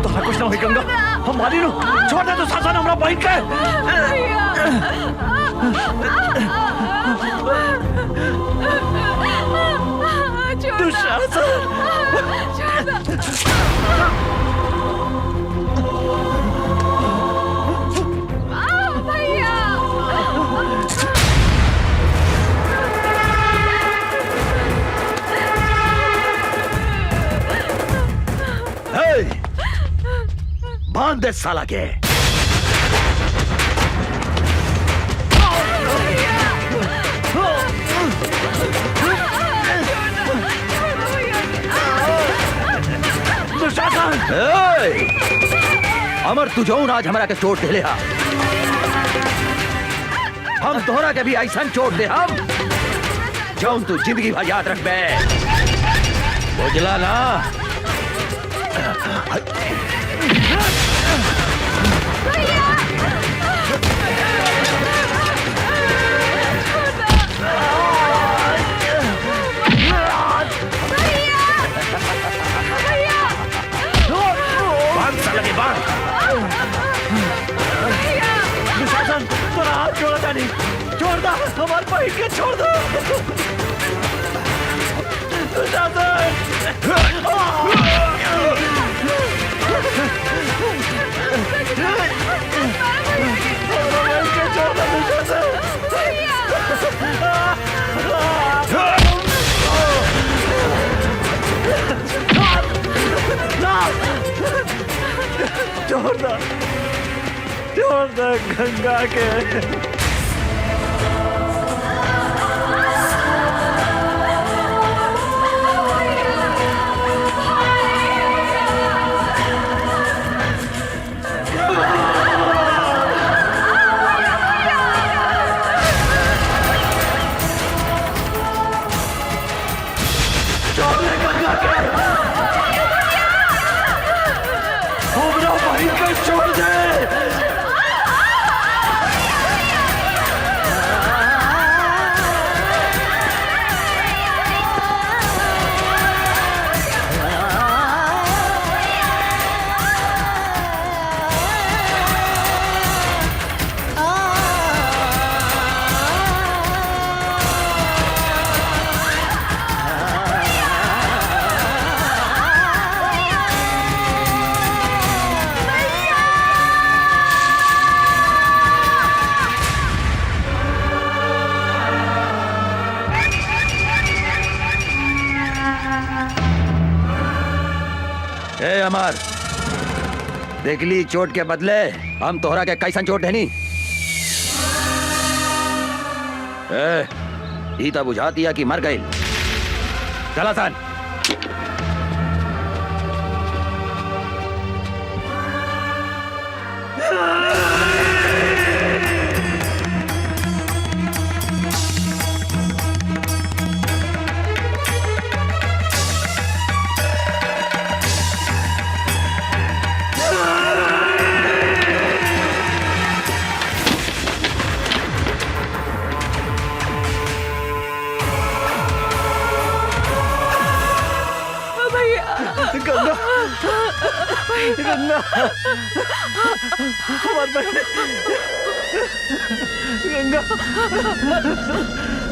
तोरा कुछ ना हुई गंगा, हम मारी नु। छोड़ दे तू सासन हमरा बहन के। बांध दे साला के। अमर तू जौन आज हमरा के चोट दे हा, हम तोहरा के भी ऐसा चोट दे हम जौन तू जिंदगी भर याद रखबे। बुझला ना? छोड़ दो हमारे भाई के, छोड़ दो। छोड़ दे गंगा के। हमरा भाई को छोड़ दे। ए अमर, देखली चोट के बदले हम तोहरा के कैसन चोट है नी? ई तो बुझा दिया कि मर गई। चला सन। गंगा, गंगा, हमार बहन, गंगा,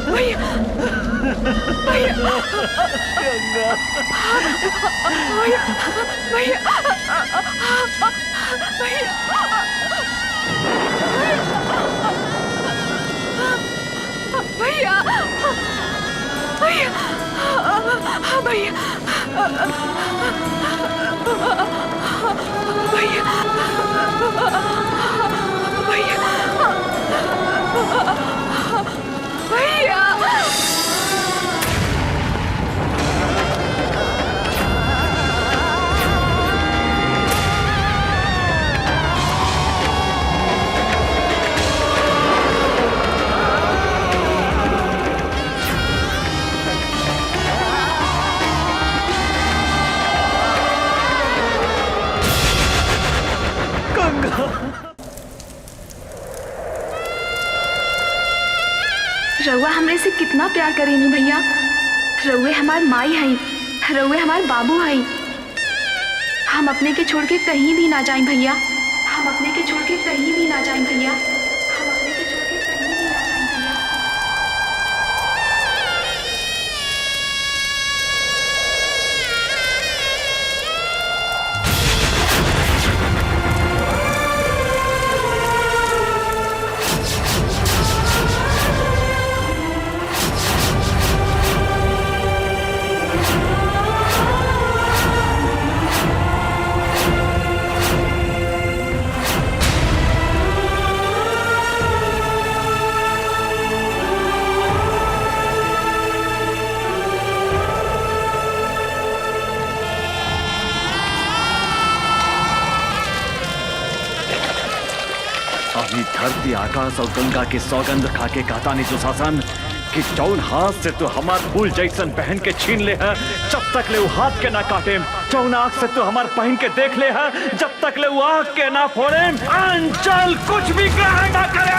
भैया, भैया, गंगा, भैया, भैया, भैया, भैया, भैया, भैया, भैया, रउआ हमरे से कितना प्यार करेनी भैया। रउए हमार माई हई, रउए हमार बाबू हई। हम अपने के छोड़ के कहीं भी ना जाएं भैया। हम अपने के छोड़ के कहीं भी ना जाएं भैया। हम अपने के छोड़ के कहीं भी ना जाएं भैया। अभी धरती आकाश और गंगा के सौगंध खा के कहता नहीं दुशासन कि जौन हाथ से तू हमार फूल जैसन पहन के छीन ले है, जब तक ले वो हाथ के ना काटे। जौन आँख से तू हमार पहन के देख ले है, जब तक ले वो आँख के ना फोड़े। अंचल कुछ भी ग्रहण ना करे।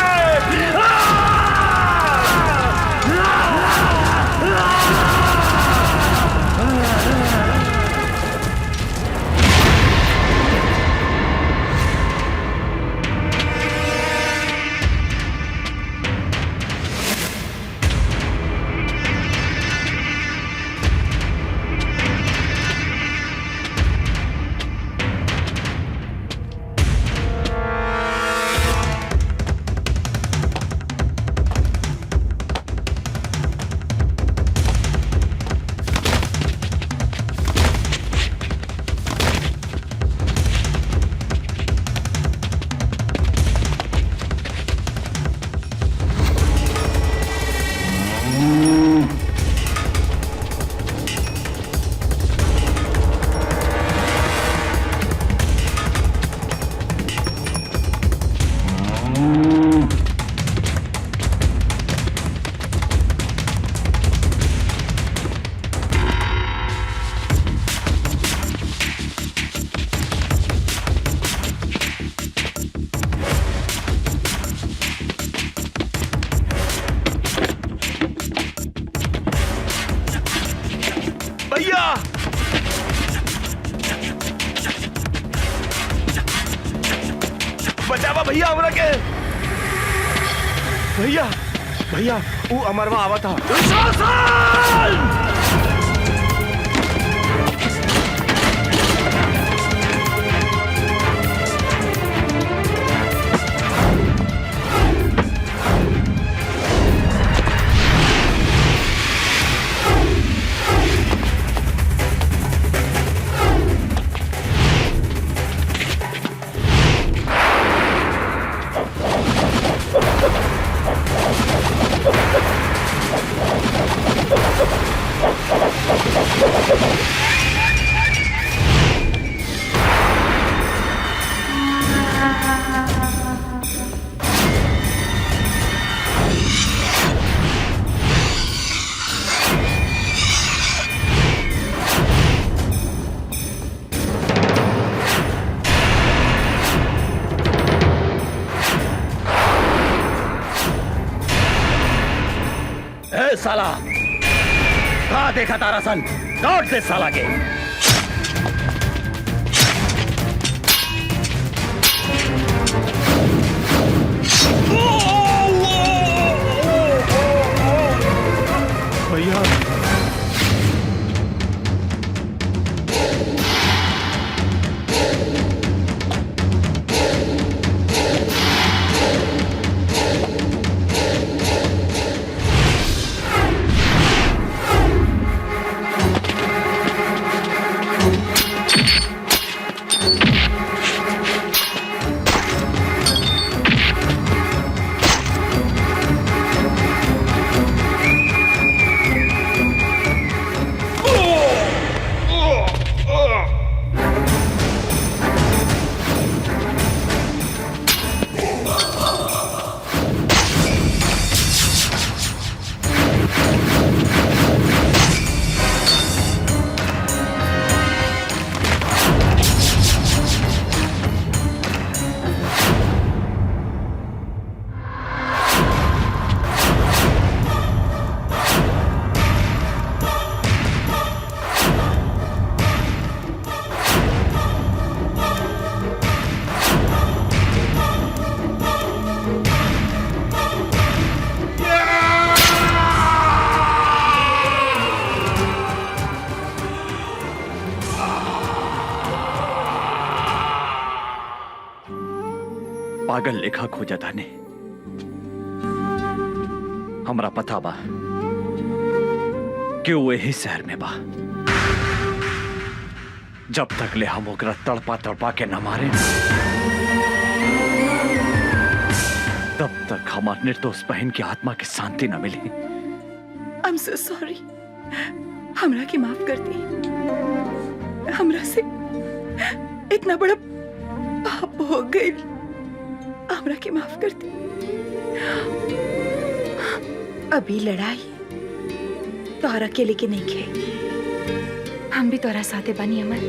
बचावा भैया हमरा के। भैया भैया वो अमरवा आवा था। साला कहाँ देखा तारा सन? लौट दे साला के। भैया पागल लेखा खोजा थाने। हमरा पता बा कि वो यही शहर में बा। जब तक ले हम ओकरा तड़पा तड़पा के न मारे तब तक हमार निर्दोष बहन की आत्मा की शांति न मिली। I'm so sorry। हमरा के माफ कर दी। हमरा से इतना बड़ा पाप हो गई। हमरा के माफ कर दी। अभी लड़ाई तोहरा अकेले के नहीं खे, हम भी तोहरा साथे बनी अमर।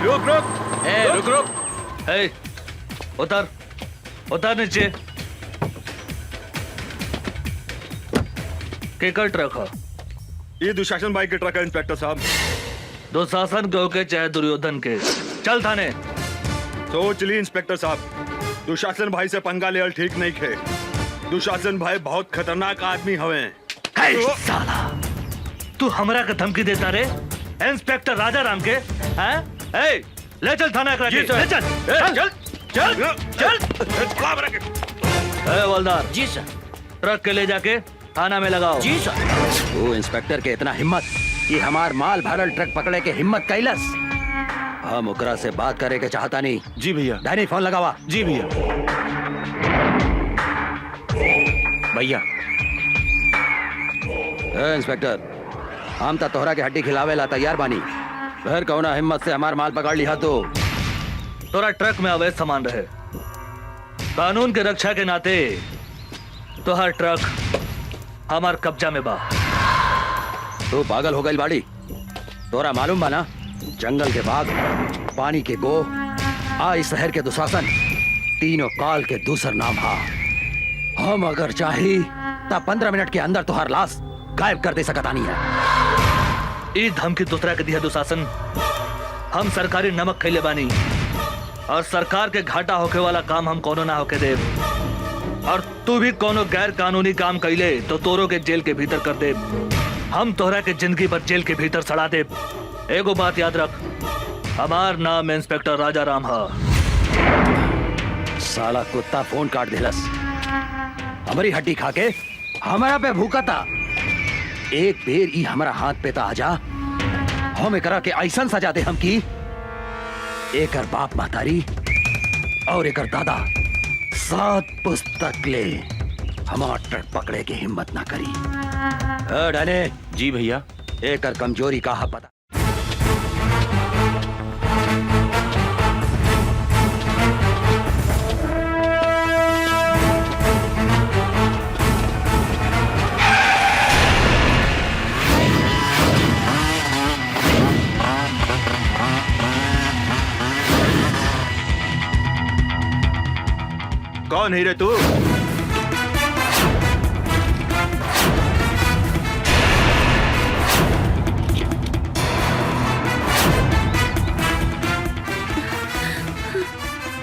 रुक रुक रुक रुक। उतर उतर नीचे। केकर ट्रक है? ये दुशासन भाई के ट्रक है इंस्पेक्टर साहब। दुशासन के होके चाहे दुर्योधन के, चल थाने। सोच ली इंस्पेक्टर साहब, दुशासन भाई से पंगा लेवल ठीक नहीं खे। दुशासन भाई बहुत खतरनाक आदमी हवे। साला तू हमरा के धमकी देता रे? इंस्पेक्टर राजा राम के हैं? ए, ले चल थाना करा के। ले चल चल चल चल। ए हवलदार जी सर। ट्रक के ले जाके थाना में लगाओ। जी सर। वो इंस्पेक्टर के इतना हिम्मत कि हमार माल भरल ट्रक पकड़े के हिम्मत कैलस। हम ओकरा से बात करे के चाहता नहीं। जी भैया। डैनी फोन लगावा। जी भैया। भैया इंस्पेक्टर, हम तो तोहरा के हड्डी खिलावे ला तैयार बानी। फिर कौना हिम्मत से हमार माल पकड़ लिया तो? तोरा ट्रक में अवैध सामान रहे, कानून के रक्षा के नाते तो हर ट्रक हमार कब्जा में बा। तू पागल हो गई बाड़ी? तोरा मालूम बा ना, जंगल के बाघ, पानी के गो, आई शहर के दुशासन, तीनों काल के दूसर नाम हा। हम अगर चाही तब 15 मिनट के अंदर तुहार लाश गायब कर दे सकता नहीं है। ई धमकी दूसरा के दिया दुशासन, हम सरकारी नमक खैले बानी और सरकार के घाटा होके वाला काम हम कोनो ना होके दे। और तू भी कोनो गैर कानूनी काम कैले तो तोरो के जेल के भीतर कर दे। हम तोहरा के जिंदगी पर जेल के भीतर सड़ा दे। एगो बात याद रख, हमार नाम इंस्पेक्टर राजा राम है। साला कुत्ता फोन काट देलस, हमारी हड्डी खा के हमारा पे भूखा था। एक बेर ई हमारा हाथ पे ता आजा, हम एकरा के ऐसन सजा दे हम की एकर बाप महतारी और एकर दादा 7 पुस्तक ले हमार ट्रक पकड़े के हिम्मत ना करी। डाने जी भैया। एकर कमजोरी का है पता। कौन है रे तू?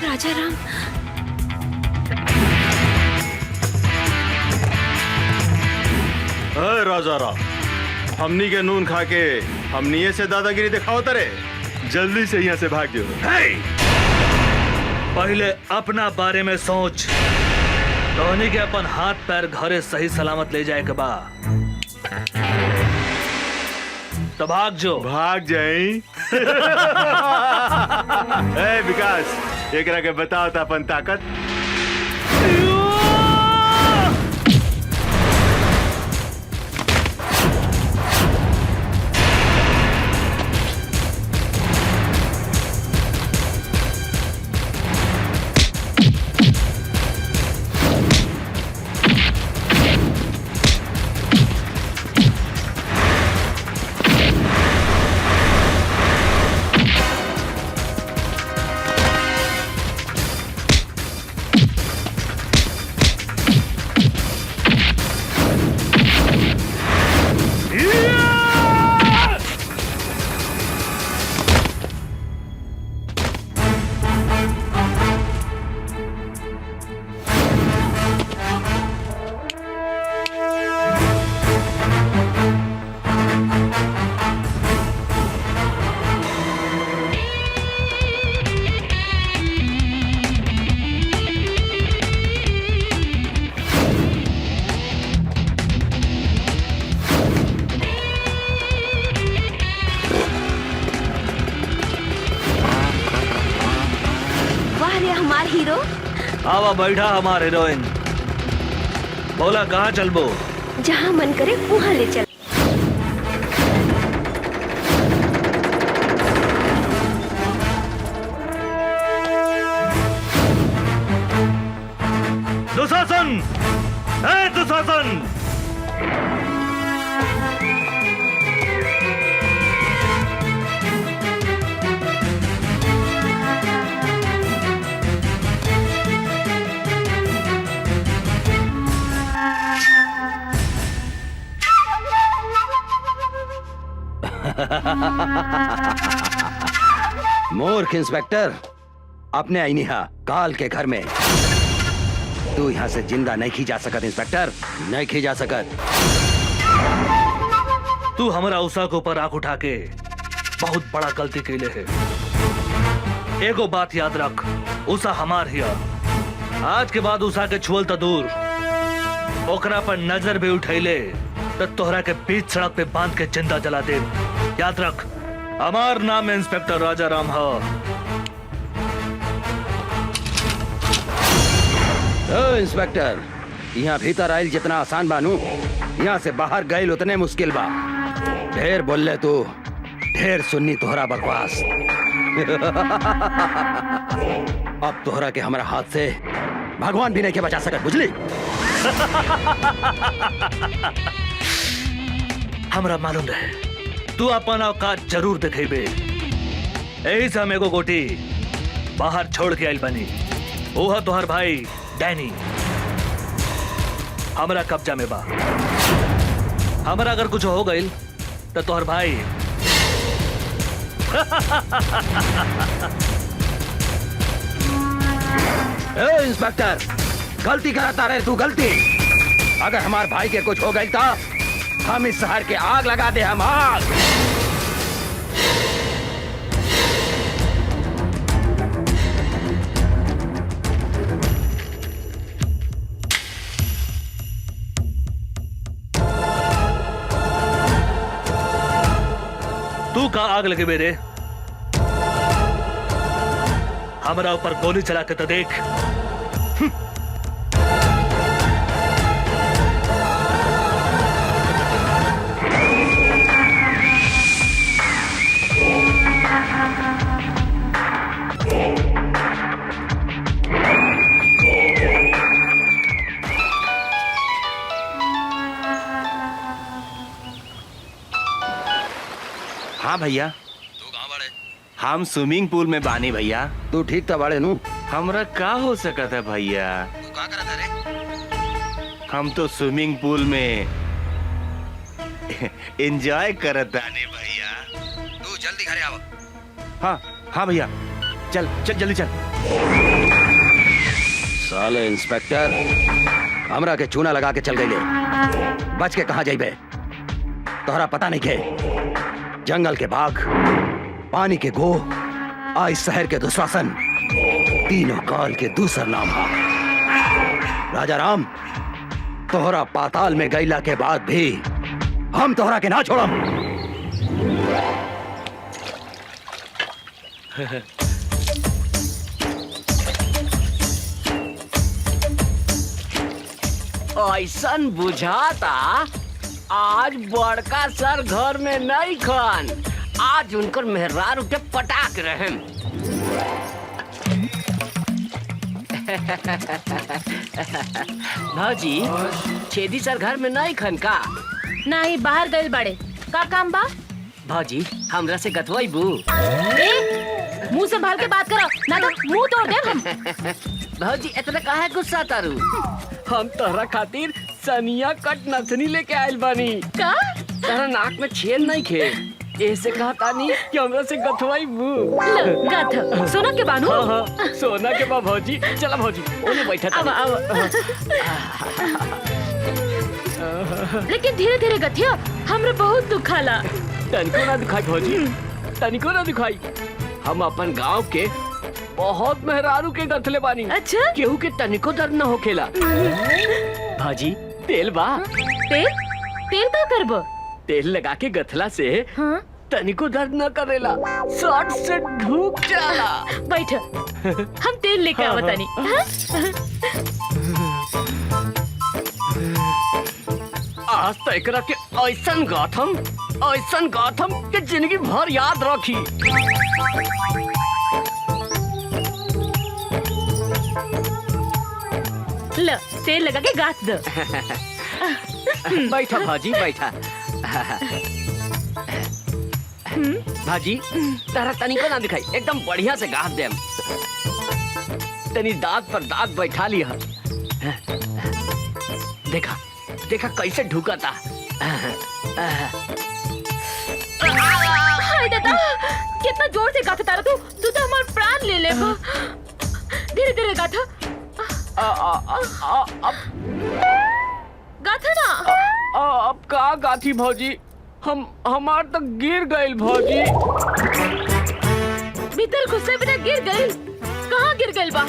राजा राम, राजा राम, हमनी के नून खा के हमनी से दादागिरी दिखाओ तरे। जल्दी से यहाँ से भाग जाओ। पहले अपना बारे में सोच। धोनी के अपन हाथ पैर घरे सही सलामत ले जाए के बा तो भाग जो। भाग जाई। ए विकास, एकरा के बताओ तो अपन ताकत। हीरो। आवा बैठा हमारे हीरोइन। बोला कहाँ चलबो? जहाँ मन करे वहाँ ले चल। दुशासन, दुशासन, मूर्ख इंस्पेक्टर, अपने आईनिहा काल के घर में तू यहाँ से जिंदा नहीं खी जा सकत। इंस्पेक्टर, नहीं खी जा सकत। तू हमारा उषा के ऊपर आंख उठा के बहुत बड़ा गलती कैले है। एगो बात याद रख, उषा हमार हिया। आज के बाद उषा के छुअल तो दूर, ओकरा पर नजर भी उठैले तो तोहरा के बीच सड़क पे बांध के जिंदा जला दे। याद रख, हमार नाम इंस्पेक्टर राजा राम है। इंस्पेक्टर, यहाँ भीतर आयल जितना आसान बानू, यहाँ से बाहर गए उतने मुश्किल बा। ढेर बोले तू, ढेर सुन्नी तोहरा बकवास। अब तोहरा के हमारा हाथ से भगवान भी नहीं के बचा सकत, बुझली? हमरा मालूम रहे तू अपन औकात जरूर दिखेबे। यही से हम एगो गोटी बाहर छोड़ के आइल बनी। ओह तोहर भाई डैनी हमरा कब्जा में बा। हमरा अगर कुछ हो गइल तो तोहर भाई ए इंस्पेक्टर, गलती कराता रहे तू, गलती। अगर हमार भाई के कुछ हो गई था, हम इस शहर के आग लगा दे, हम आग। तू का आग लगे मेरे? हमारा ऊपर गोली चला के तो देख। हाँ भैया, तू कहाँ बड़े? हम स्विमिंग पूल में बानी भैया। तू ठीक था बड़े नू? हमरा का हो सकता है भैया? तू कहाँ करा था रे? हम तो स्विमिंग पूल में एंजॉय करत आने भैया। तू जल्दी घरे आओ। हाँ हाँ भैया, चल चल जल्दी चल। साले इंस्पेक्टर, हमरा के चूना लगा के चल गए। बच के कहाँ जाइबे? तोहरा पता नहीं के जंगल के बाघ, पानी के गो, आज शहर के दुशासन, तीनों काल के दूसर नाम है। राजा राम, तोहरा पाताल में गईला के बाद भी हम तोहरा के ना छोड़म। ऐसन बुझाता आज बड़का सर घर में नहीं खन, आज उनकर मेहरार उठे पटाक रहे। भाजी, छेदी सर घर में नहीं खन का? नहीं, बाहर गए बड़े। का काम बा? भाजी, हमरा से गथवाई बू। मुंह संभाल के बात करो, ना तो मुंह तोड़ दे हम। भाजी, इतना काहे गुस्सा तारू? हम तोहरा खातिर सनिया कट नथनी लेके आइल बानी। का? तोहरा नाक में छेद नहीं खे, ऐसे कहा तानी कि हमरा से गथवाई बू। गथ सोना के बानू? हाँ हाँ, सोना के बा भौजी। चला भौजी, ओने बैठा था। लेकिन धीरे धीरे गथिया, हमरा बहुत दुखाला। तनिको ना दुखाई भौजी, तनिको ना दुखाई। हम अपन गांव के बहुत मेहरारू के गथले बानी। अच्छा? केहू के तनिको दर्द न होखेला। भाजी, तेल बा? तेल? तेल का करबो? तेल लगा के गथला से हाँ? तनिको दर्द न करेला, सट से ढूक जाला। बैठ, हम तेल लेके आवतानी। आज तो एकरा के ऐसन गाथम के जिंदगी भर याद रखी। लो, तेल लगा के गाथ दो। बैठा भाजी, बैठा। भाजी, तारा तनिको ना दिखाई, एकदम बढ़िया से गाथ दे। तनी दांत पर दांत बैठा लिया। देखा देखा कैसे ढुका था। हाय दादा, कितना जोर से गाथा तारा तू तो हमारा प्राण ले ले। धीरे धीरे गाथा। गाथा ना। अब का गाथी भौजी, हमार तो गिर गइल भौजी। भीतर घुसे बिना गिर गइल? कहाँ गिर गइल बा?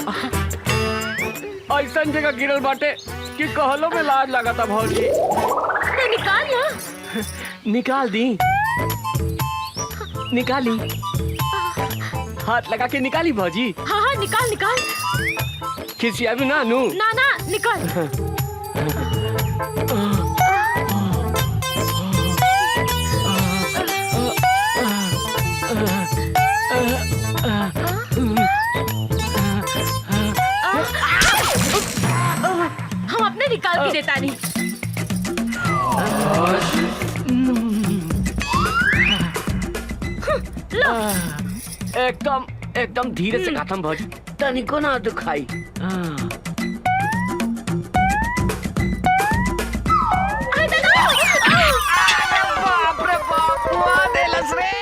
ऐसन जगह गिरल बाटे कि कहलो में लाज लगा था भौजी। तो निकाल ना। निकाल दी, निकाली। हाथ लगा के निकाली भौजी। हाँ हाँ, निकाल निकाल। खिसिया भी ना नू। ना ना, निकाल। हम अपने निकाल के देता नहीं। लो। एकदम धीरे से गाथम भौजी, तनिको ना दुखाई। बाप रे बाप, देलस रे।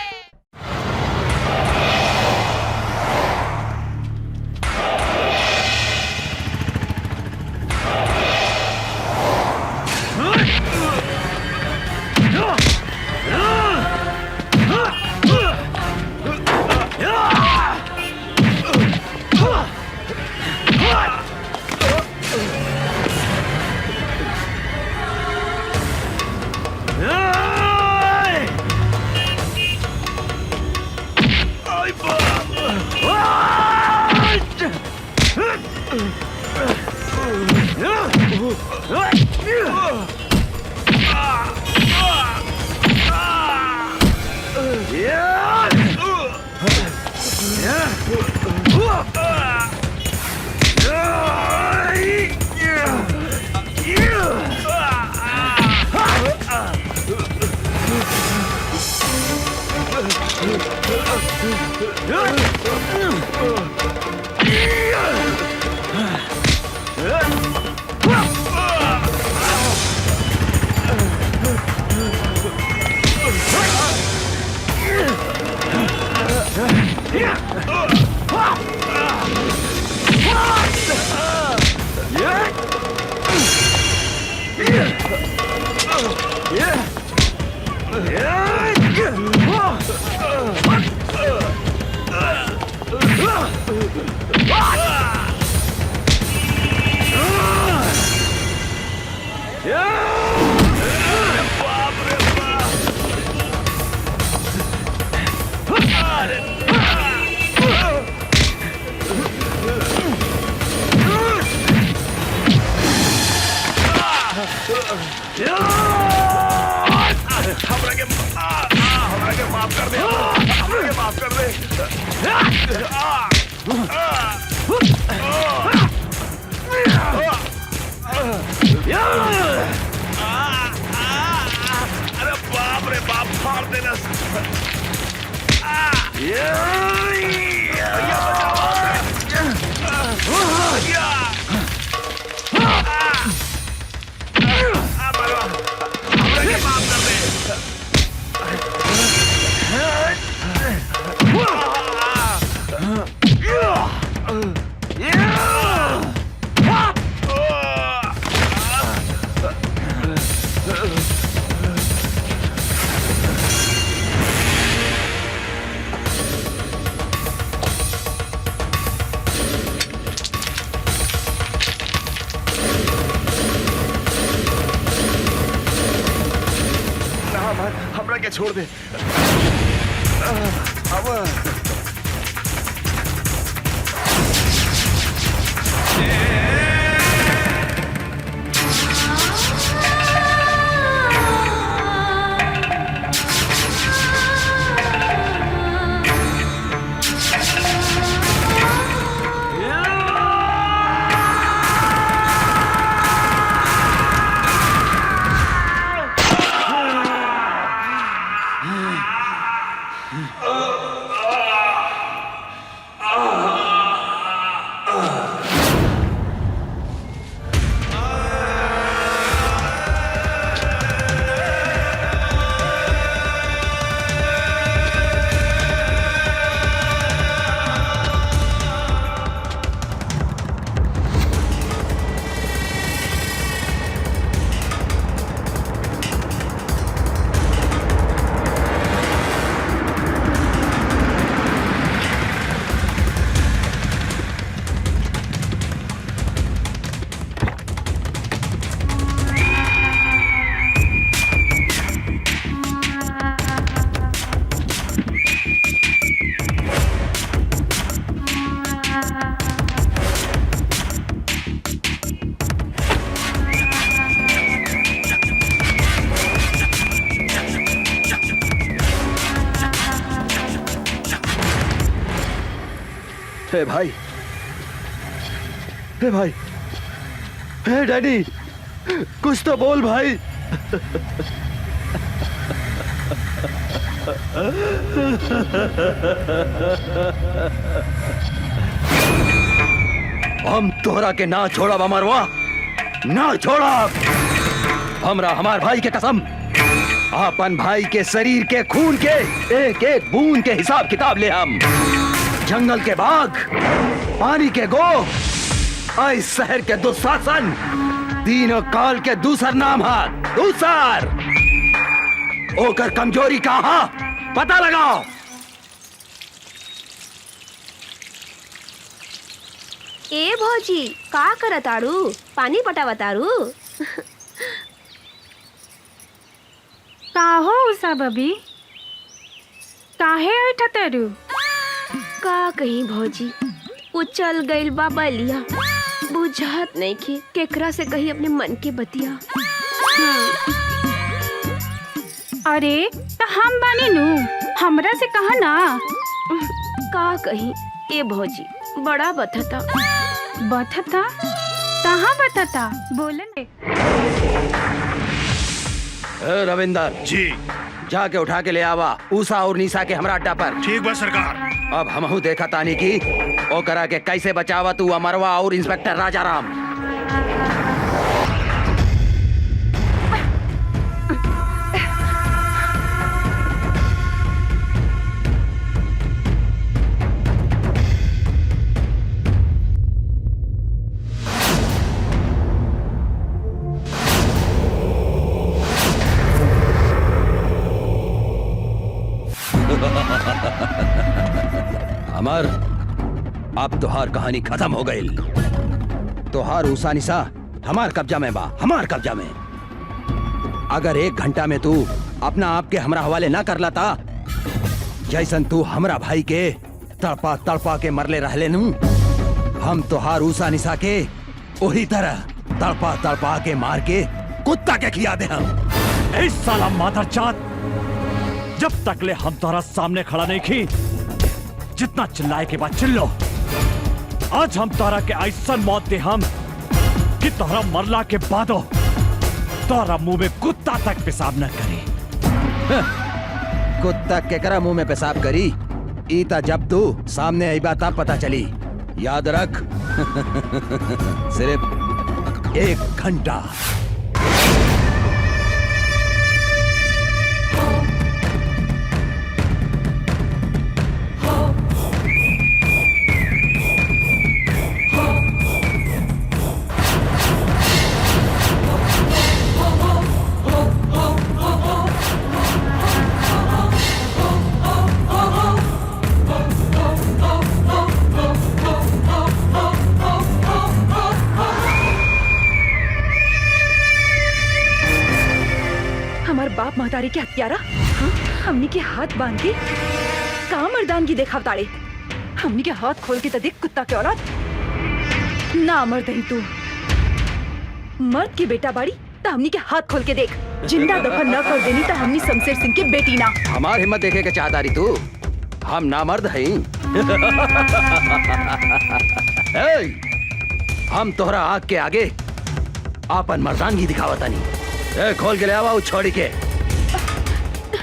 हमरा के छोड़ दे। अब हे भाई, हे भाई, हे डैडी, कुछ तो बोल भाई। हम तोहरा के ना छोड़ा अमरवा, ना छोड़ा। हमरा हमार भाई के कसम, अपन भाई के शरीर के खून के एक एक बूंद के हिसाब किताब ले हम। जंगल के बाघ, पानी के गो, इस शहर के दुशासन, तीनों काल के दूसर नाम है दूसर। ओकर कमजोरी कहा पता लगाओ। ए भौजी का करताड़ू? पानी पटावताड़ू? का हो उषा बबी, काहे उठतरू? का कहीं भौजी, उचल गइल बा बलिया, बुझात नहीं के केकरा से कही अपने मन के बतिया। अरे तो हम बानी नू, हमरा से कहा ना। का कहीं ए भौजी, बड़ा बथता। बथता? कहाँ बथता? बोलन दे। रविंदर जी जाके उठा के ले आवा उषा और निशा के हमरा अड्डा पर। ठीक बा सरकार। अब हमहू देखा तानी की ओकरा के कैसे बचावा तू अमरवा और इंस्पेक्टर राजाराम। अमर, अब तुहार कहानी खत्म हो गई। तुहार उषा निशा हमार कब्जा में बा, हमार कब्जा में। अगर 1 घंटा में तू अपना आप के हमरा हवाले ना कर लाता, जैसन तू हमरा भाई के तड़पा तड़पा के मरले रहले नू, हम तुहार उषा निशा के वही तरह तड़पा तड़पा के मार के कुत्ता के खिया दे हम। इस साला मादरजात, जब तक ले हम तुम्हारा सामने खड़ा नहीं की, जितना चिल्लाए के बाद चिल्लो। आज हम तोहरा के ऐसा मौत दे हम कि तोहरा मरला के बादो तोहरा मुंह में कुत्ता तक पेशाब न करी। कुत्ता केकरा मुंह में पेशाब करी, ईता जब तू सामने आई बात पता चली। याद रख सिर्फ 1 घंटा। बाप महतारी के हत्यारा हमनी के हाथ बांध के का मर्दानगी देखाव ताड़े। हमनी के हाथ खोल के तो देख कुत्ता के औलाद ना मर्द ही तू मर्द की बेटा बाड़ी तो हमनी के हाथ खोल के देख। जिंदा दफन न कर देनी तो हमनी शमशेर सिंह के बेटी ना। हमार हिम्मत देखे के चाहतारी तू, हम ना मर्द हई। हम तोहरा आग के आगे आपन मर्दानगी दिखावतानी। खोल के ले आवा छोड़ी के।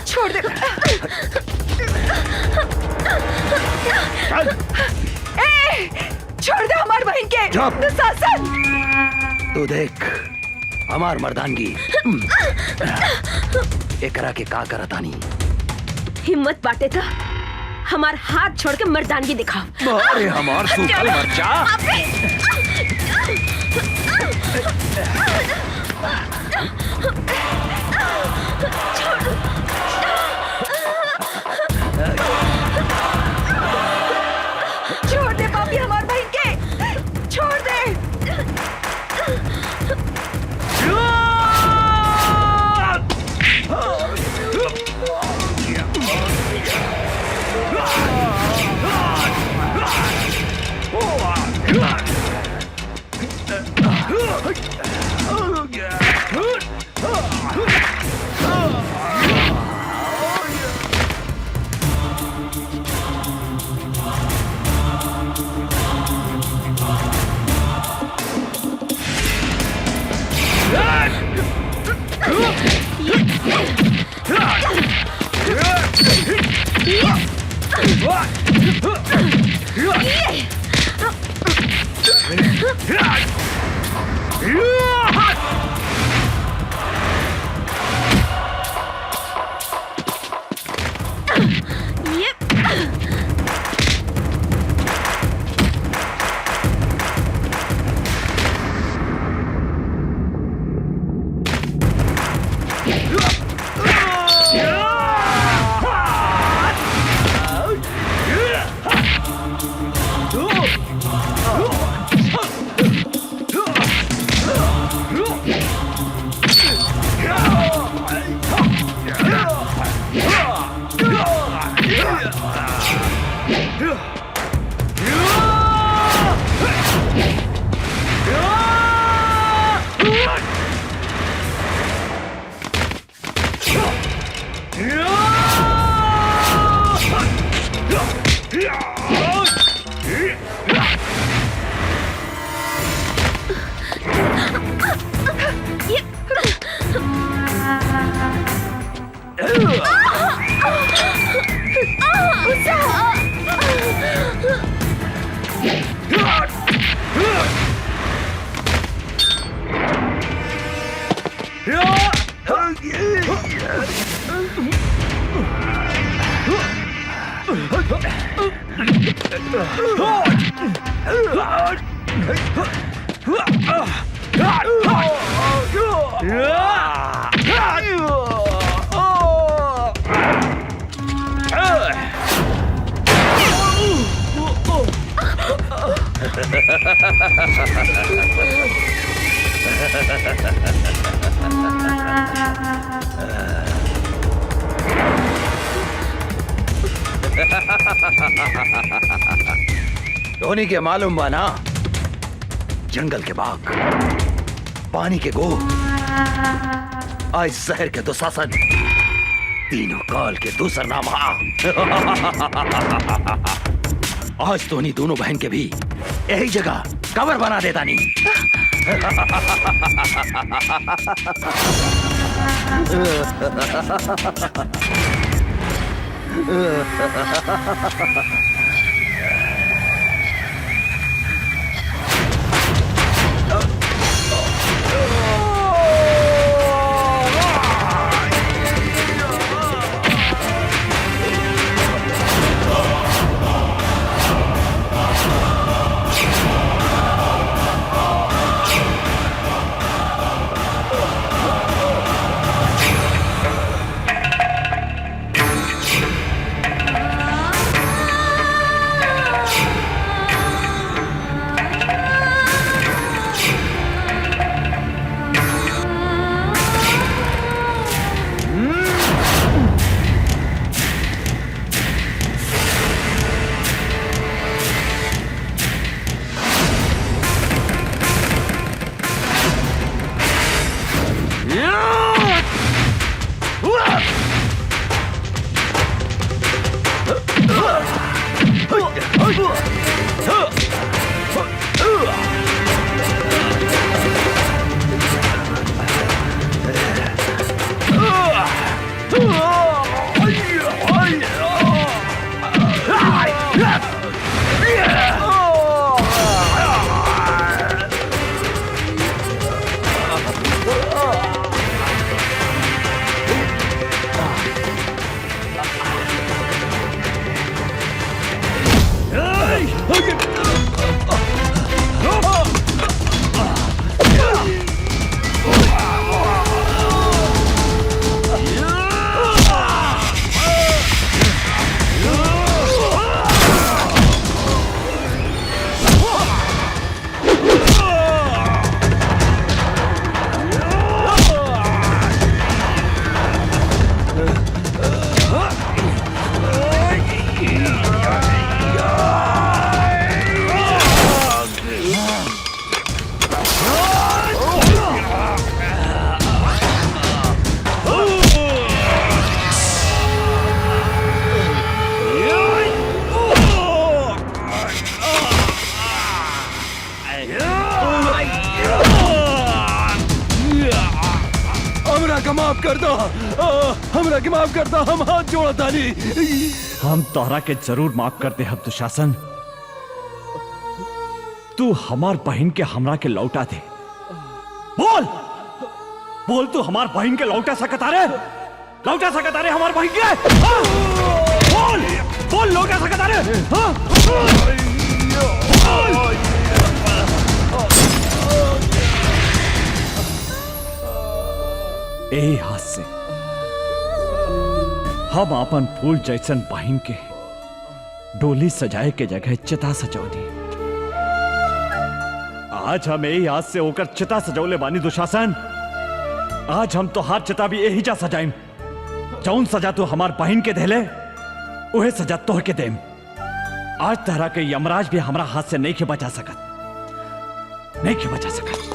छोड़ दे। छोड़ दे हमार बहन के। दुशासन, तू देख हमार मर्दानगी एकरा के का करतानी। हिम्मत बाटे था हमार हाथ छोड़ के मर्दानगी दिखाओ। अरे हमार सूखल मर्चा। छोड़ दे पापी हमार बहन के, छोड़ दे। ये धोनी के मालूम बा ना, जंगल के बाघ, पानी के गो, आज शहर के दुशासन, तीनों काल के दूसर नाम हा। आज धोनी दोनों बहन के भी यही जगह कवर बना देता नहीं। माफ कर दो, हमरा के माफ कर दो, हम हाथ जोड़ा ताली। हम तोहरा के जरूर माफ करते हम दुशासन, तू हमार बहन के हमरा के लौटा दे। बोल बोल, तू हमार बहन के लौटा सकता रे? लौटा सकता रे हमार बहन के? हाँ? बोल बोल, लौटा सकता रे? हाँ? यही हाथ से हम अपन फूल जैसन बहन के डोली सजाए के जगह चिता सजौनी। आज हम यही हाथ से होकर चिता सजौले बानी दुशासन। आज हम तो हाथ चिता भी यही जा सजाइम। जौन सजा तू हमार बहन के देले उहे सजा तोह के देम। आज तरह के यमराज भी हमरा हाथ से नहीं के बचा सकत, नहीं के बचा सकत।